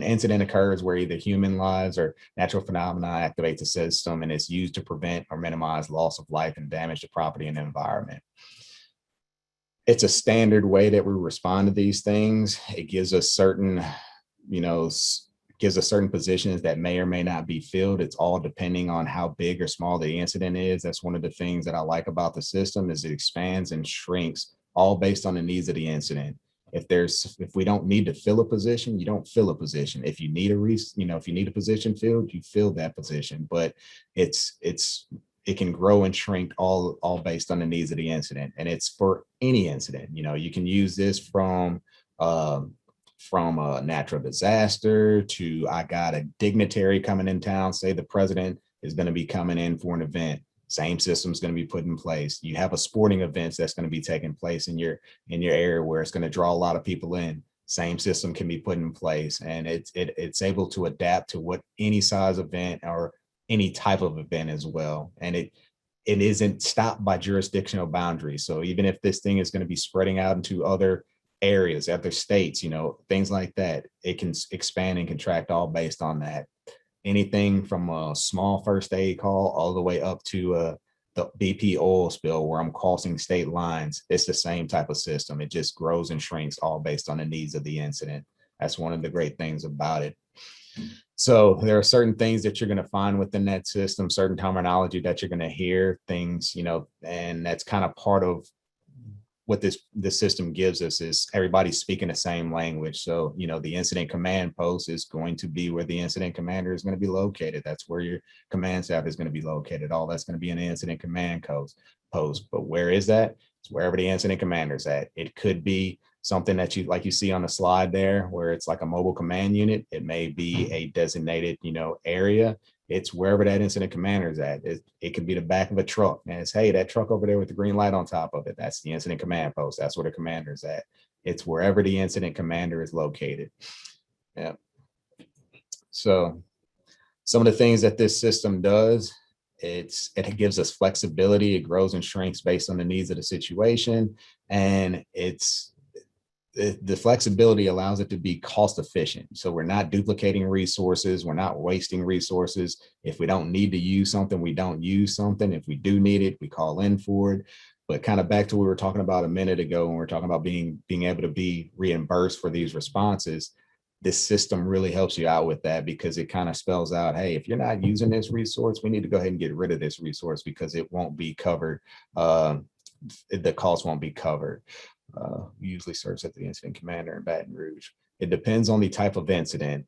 incident occurs where either human lives or natural phenomena activate the system, and it's used to prevent or minimize loss of life and damage to property and environment. It's a standard way that we respond to these things. It gives us certain, positions that may or may not be filled. It's all depending on how big or small the incident is. That's one of the things that I like about the system, is it expands and shrinks all based on the needs of the incident. If we don't need to fill a position, you don't fill a position. If you need if you need a position filled, you fill that position. But it can grow and shrink all based on the needs of the incident. And it's for any incident. You can use this from a natural disaster to, I got a dignitary coming in town, say the president is going to be coming in for an event. Same system is going to be put in place. You have a sporting event that's going to be taking place in your area where it's going to draw a lot of people in. Same system can be put in place, and it's able to adapt to what any size event or any type of event as well. And it isn't stopped by jurisdictional boundaries. So even if this thing is going to be spreading out into other areas, other states, things like that, it can expand and contract all based on that. Anything from a small first aid call all the way up to the BP oil spill where I'm crossing state lines, it's the same type of system. It just grows and shrinks all based on the needs of the incident. That's one of the great things about it. So there are certain things that you're going to find within that system, certain terminology that you're going to hear, things, and that's kind of part of what this system gives us, is everybody's speaking the same language. So, the incident command post is going to be where the incident commander is going to be located. That's where your command staff is going to be located. All that's going to be in the incident command post. But where is that? It's wherever the incident commander is at. It could be something that you see on the slide there, where it's like a mobile command unit. It may be a designated, area. It's wherever that incident commander is at. It could be the back of a truck, and it's, hey, that truck over there with the green light on top of it, that's the incident command post. That's where the commander is at. It's wherever the incident commander is located. Yeah. So some of the things that this system does, it gives us flexibility. It grows and shrinks based on the needs of the situation, and the flexibility allows it to be cost efficient. So we're not duplicating resources. We're not wasting resources. If we don't need to use something, we don't use something. If we do need it, we call in for it. But kind of back to what we were talking about a minute ago, when we're talking about being able to be reimbursed for these responses, this system really helps you out with that, because it kind of spells out, hey, if you're not using this resource, we need to go ahead and get rid of this resource because it won't be covered. The cost won't be covered. Usually serves at the incident commander in Baton Rouge. It depends on the type of incident.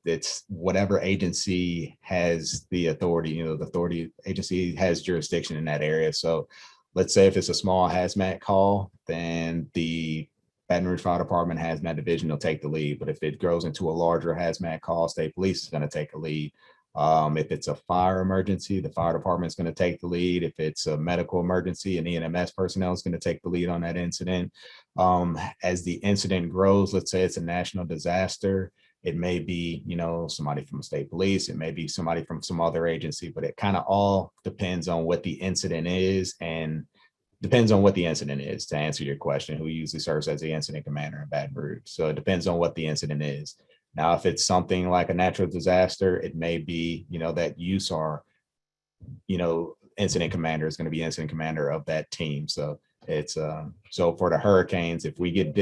It's whatever agency has the authority. The agency has jurisdiction in that area. So let's say if it's a small hazmat call, then the Baton Rouge Fire Department Hazmat Division will take the lead. But if it grows into a larger hazmat call, state police is going to take a lead. If it's a fire emergency, the fire department is going to take the lead. If it's a medical emergency, an EMS personnel is going to take the lead on that incident. As the incident grows, let's say it's a national disaster, it may be, somebody from state police, it may be somebody from some other agency, but it kind of all depends on what the incident is, and depends on what the incident is, to answer your question, who usually serves as the incident commander in Baton Rouge. So it depends on what the incident is. Now, if it's something like a natural disaster, it may be, that USAR, incident commander is going to be incident commander of that team. So it's so for the hurricanes, if we get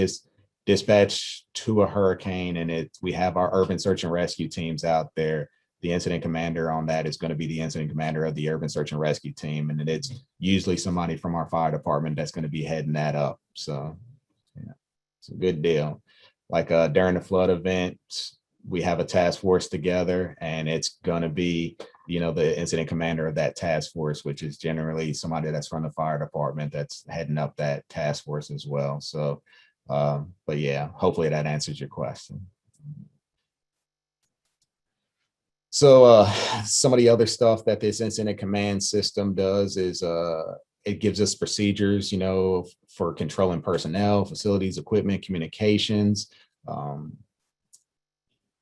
dispatched to a hurricane and we have our urban search and rescue teams out there, the incident commander on that is going to be the incident commander of the urban search and rescue team. And it's usually somebody from our fire department that's going to be heading that up. So yeah, it's a good deal. Like during the flood events, we have a task force together, and it's going to be the incident commander of that task force, which is generally somebody that's from the fire department that's heading up that task force as well. So, but yeah, hopefully that answers your question. So some of the other stuff that this incident command system does is it gives us procedures, for controlling personnel, facilities, equipment, communications.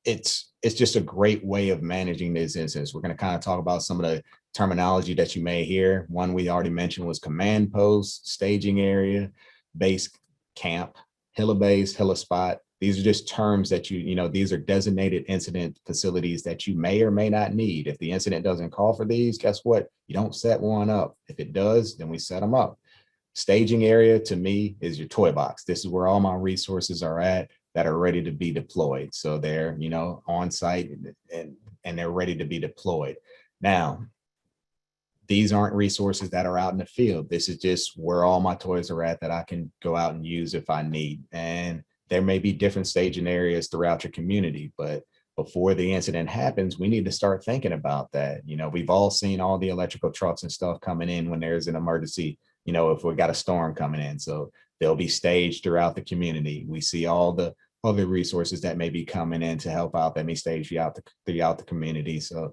It's just a great way of managing this instance. We're going to kind of talk about some of the terminology that you may hear. One we already mentioned was command post, staging area, base camp, helibase, helispot. These are just terms that these are designated incident facilities that you may or may not need. If the incident doesn't call for these, guess what? You don't set one up. If it does, then we set them up. Staging area to me is your toy box. This is where all my resources are at that are ready to be deployed. So they're, on site and they're ready to be deployed. Now, these aren't resources that are out in the field. This is just where all my toys are at that I can go out and use if I need. And there may be different staging areas throughout your community, but before the incident happens, we need to start thinking about that. We've all seen all the electrical trucks and stuff coming in when there's an emergency, if we got a storm coming in. So they'll be staged throughout the community. We see all the other resources that may be coming in to help out that may stage throughout the community. So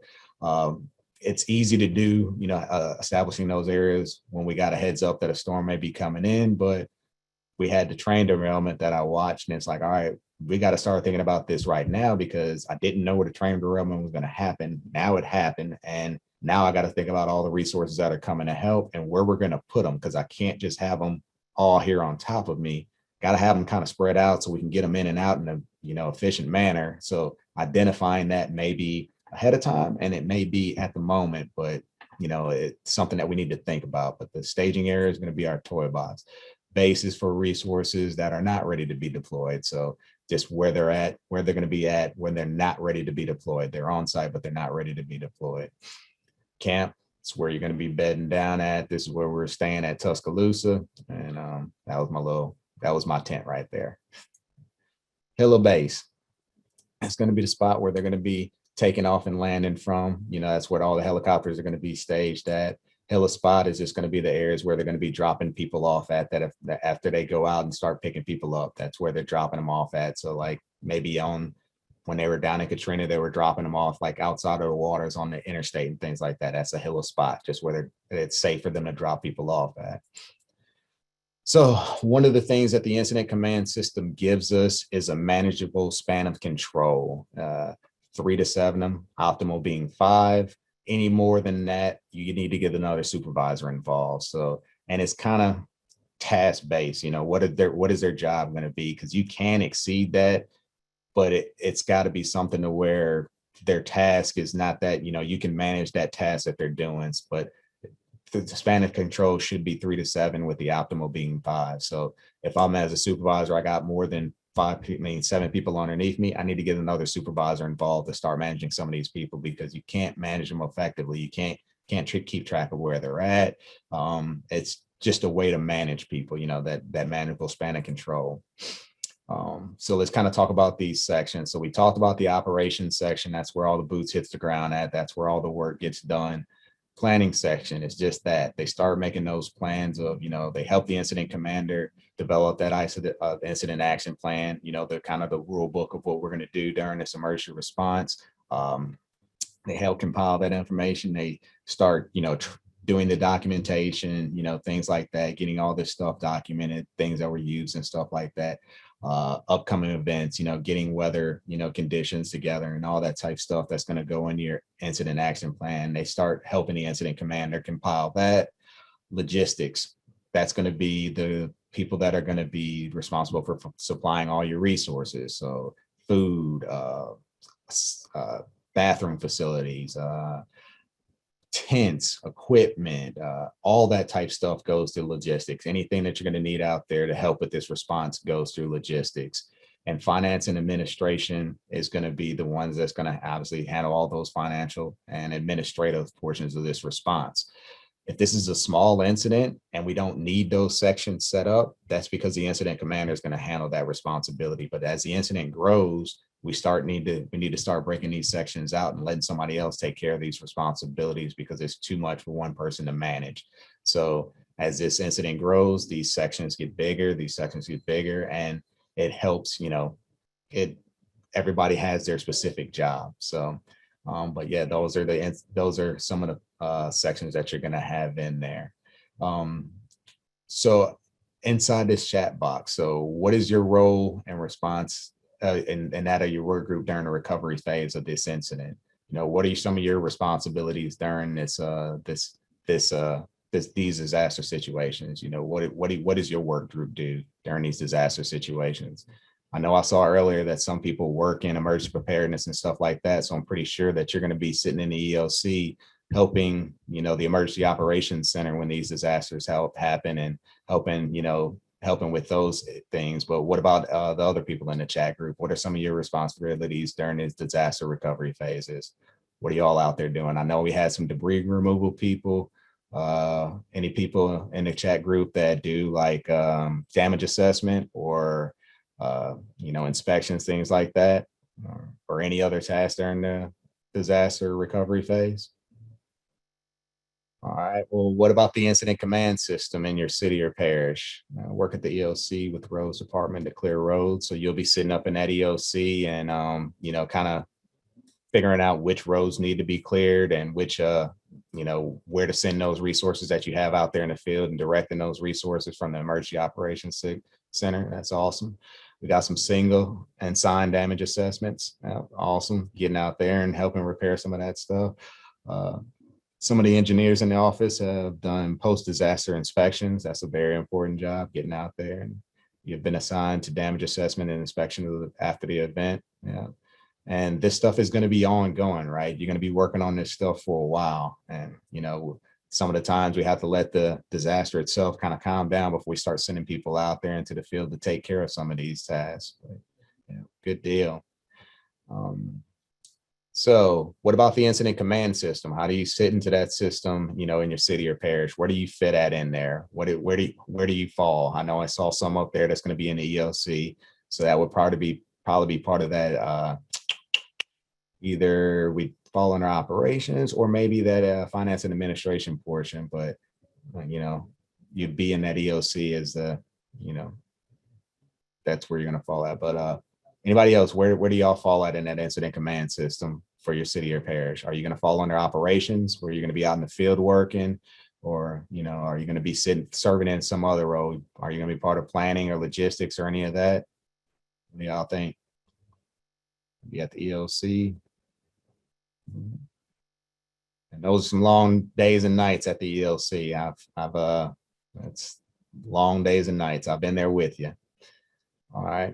it's easy to do, establishing those areas when we got a heads up that a storm may be coming in, but we had the train derailment that I watched, and it's like, all right, we got to start thinking about this right now because I didn't know where the train derailment was going to happen. Now it happened. And now I got to think about all the resources that are coming to help and where we're going to put them, because I can't just have them all here on top of me. Got to have them kind of spread out so we can get them in and out in a, efficient manner. So identifying that may be ahead of time and it may be at the moment, but it's something that we need to think about. But the staging area is going to be our toy box. Bases for resources that are not ready to be deployed. So just where they're at, where they're going to be at when they're not ready to be deployed. They're on site, but they're not ready to be deployed. Camp, it's where you're going to be bedding down at. This is where we're staying at Tuscaloosa. And that was my tent right there. Helibase, it's going to be the spot where they're going to be taking off and landing from. That's where all the helicopters are going to be staged at. Helispot is just going to be the areas where they're going to be dropping people off at that after they go out and start picking people up. That's where they're dropping them off at. So like maybe when they were down in Katrina, they were dropping them off like outside of the waters on the interstate and things like that. That's a helispot, just where it's safe for them to drop people off at. So one of the things that the incident command system gives us is a manageable span of control. 3 to 7, optimal being 5. Any more than that, you need to get another supervisor involved. So, and it's kind of task based, what is their job going to be? Because you can exceed that, but it's got to be something to where their task is not that, you can manage that task that they're doing, but the span of control should be 3 to 7 with the optimal being 5. So if I'm as a supervisor, I got more than 7 people underneath me, I need to get another supervisor involved to start managing some of these people, because you can't manage them effectively. You can't keep track of where they're at. It's just a way to manage people, that manageable span of control. So let's kind of talk about these sections. So we talked about the operations section. That's where all the boots hits the ground at. That's where all the work gets done. Planning section is just that. They start making those plans of, they help the incident commander develop that incident action plan, the kind of the rule book of what we're going to do during this emergency response. They help compile that information. They start, doing the documentation, things like that, getting all this stuff documented, things that were used and stuff like that. Upcoming events, getting weather, conditions together and all that type stuff that's going to go into your incident action plan. They start helping the incident commander compile that. Logistics, that's going to be the people that are going to be responsible for supplying all your resources. So food, bathroom facilities, tents, equipment, all that type stuff goes to logistics. Anything that you're going to need out there to help with this response goes through logistics. And finance and administration is going to be the ones that's going to obviously handle all those financial and administrative portions of this response. If this is a small incident and we don't need those sections set up, that's because the incident commander is going to handle that responsibility. But as the incident grows, we need to start breaking these sections out and letting somebody else take care of these responsibilities, because it's too much for one person to manage. So as this incident grows, these sections get bigger, and it helps, everybody has their specific job. So, but yeah, those are some of the sections that you're going to have in there. So inside this chat box, so what is your role and response in that of your work group during the recovery phase of this incident? What are some of your responsibilities during these disaster situations? What does your work group do during these disaster situations? I know I saw earlier that some people work in emergency preparedness and stuff like that. So I'm pretty sure that you're going to be sitting in the EOC helping, the Emergency Operations Center when these disasters happen, and helping with those things. But what about the other people in the chat group? What are some of your responsibilities during these disaster recovery phases? What are y'all out there doing? I know we had some debris removal people. Any people in the chat group that do like damage assessment or inspections, things like that, or any other tasks during the disaster recovery phase? All right. Well, what about the incident command system in your city or parish? Work at the EOC with the roads department to clear roads. So you'll be sitting up in that EOC and, kind of figuring out which roads need to be cleared and which, where to send those resources that you have out there in the field, and directing those resources from the Emergency Operations Center. That's awesome. We got some single and sign damage assessments. Awesome. Getting out there and helping repair some of that stuff. Some of the engineers in the office have done post-disaster inspections. That's a very important job, getting out there. And you've been assigned to damage assessment and inspection after the event. Yeah. And this stuff is going to be ongoing, right? You're going to be working on this stuff for a while. And, some of the times we have to let the disaster itself kind of calm down before we start sending people out there into the field to take care of some of these tasks. But, good deal. So what about the incident command system? How do you sit into that system, in your city or parish? Where do you fit at in there? Where do you fall? I know I saw some up there that's going to be in the EOC. So that would probably be part of that. Either we fall under operations or maybe that finance and administration portion, but you'd be in that EOC as that's where you're going to fall at. But anybody else, where do y'all fall at in that incident command system for your city or parish? Are you going to fall under operations, where you're going to be out in the field working, or, are you going to be serving in some other role? Are you going to be part of planning or logistics or any of that? What do y'all think? Be at the EOC. And those are some long days and nights at the ELC. It's long days and nights. I've been there with you. All right.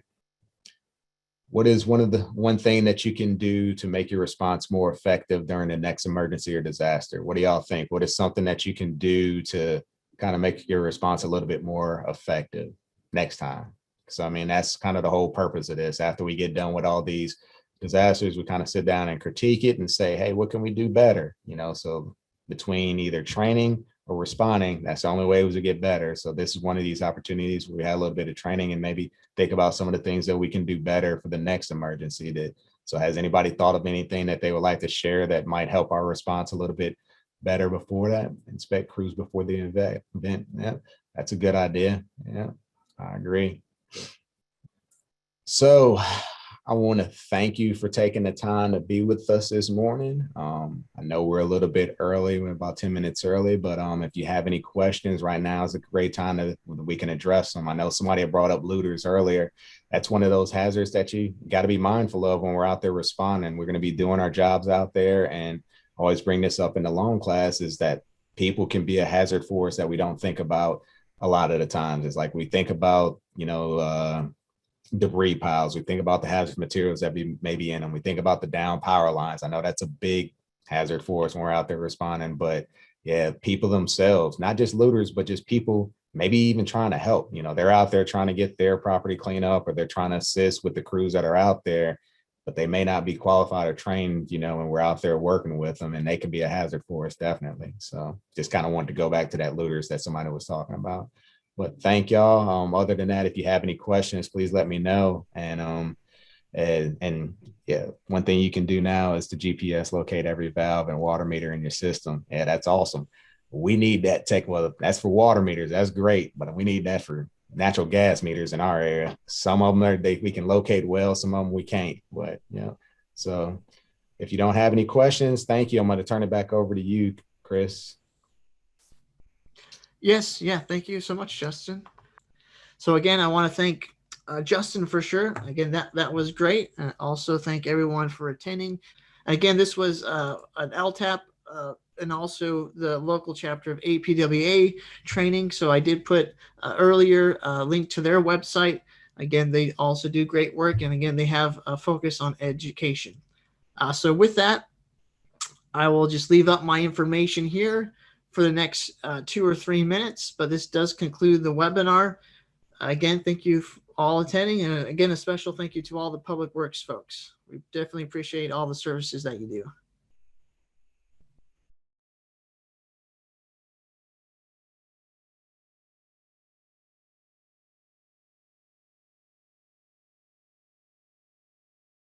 What is one thing that you can do to make your response more effective during the next emergency or disaster? What do y'all think? What is something that you can do to kind of make your response a little bit more effective next time? So, that's kind of the whole purpose of this. After we get done with all these disasters, we kind of sit down and critique it and say, hey, what can we do better? So between either training or responding, that's the only way to get better. So this is one of these opportunities where we had a little bit of training and maybe think about some of the things that we can do better for the next emergency. So has anybody thought of anything that they would like to share that might help our response a little bit better before that? Inspect crews before the event. Yeah, that's a good idea. Yeah, I agree. So I want to thank you for taking the time to be with us this morning. I know we're a little bit early, we're about 10 minutes early, but if you have any questions right now is a great time we can address them. I know somebody had brought up looters earlier. That's one of those hazards that you got to be mindful of when we're out there responding. We're going to be doing our jobs out there, and always bring this up in the loan class, is that people can be a hazard for us that we don't think about a lot of the times. It's like we think about, debris piles. We think about the hazardous materials that may be in them. We think about the down power lines. I know that's a big hazard for us when we're out there responding, but yeah, people themselves, not just looters, but just people maybe even trying to help. They're out there trying to get their property cleaned up, or they're trying to assist with the crews that are out there. but they may not be qualified or trained, and we're out there working with them, and they can be a hazard for us, definitely. So just kind of wanted to go back to that looters that somebody was talking about. But thank y'all. Other than that, if you have any questions, please let me know. And yeah, one thing you can do now is to GPS locate every valve and water meter in your system. Yeah, that's awesome. We need that tech. Well, that's for water meters. That's great, but we need that for natural gas meters in our area. Some of them we can locate well, some of them we can't. But so if you don't have any questions, thank you. I'm going to turn it back over to you, Chris. Yes, yeah, thank you so much, Justin. So again, I want to thank Justin for sure. Again, that was great. And also thank everyone for attending. Again, this was an LTAP and also the local chapter of APWA training. So I did put earlier a link to their website. Again, they also do great work. And again, they have a focus on education. So with that, I will just leave up my information here for the next 2 or 3 minutes. But this does conclude the webinar. Again, thank you all attending. And again, a special thank you to all the public works folks. We definitely appreciate all the services that you do.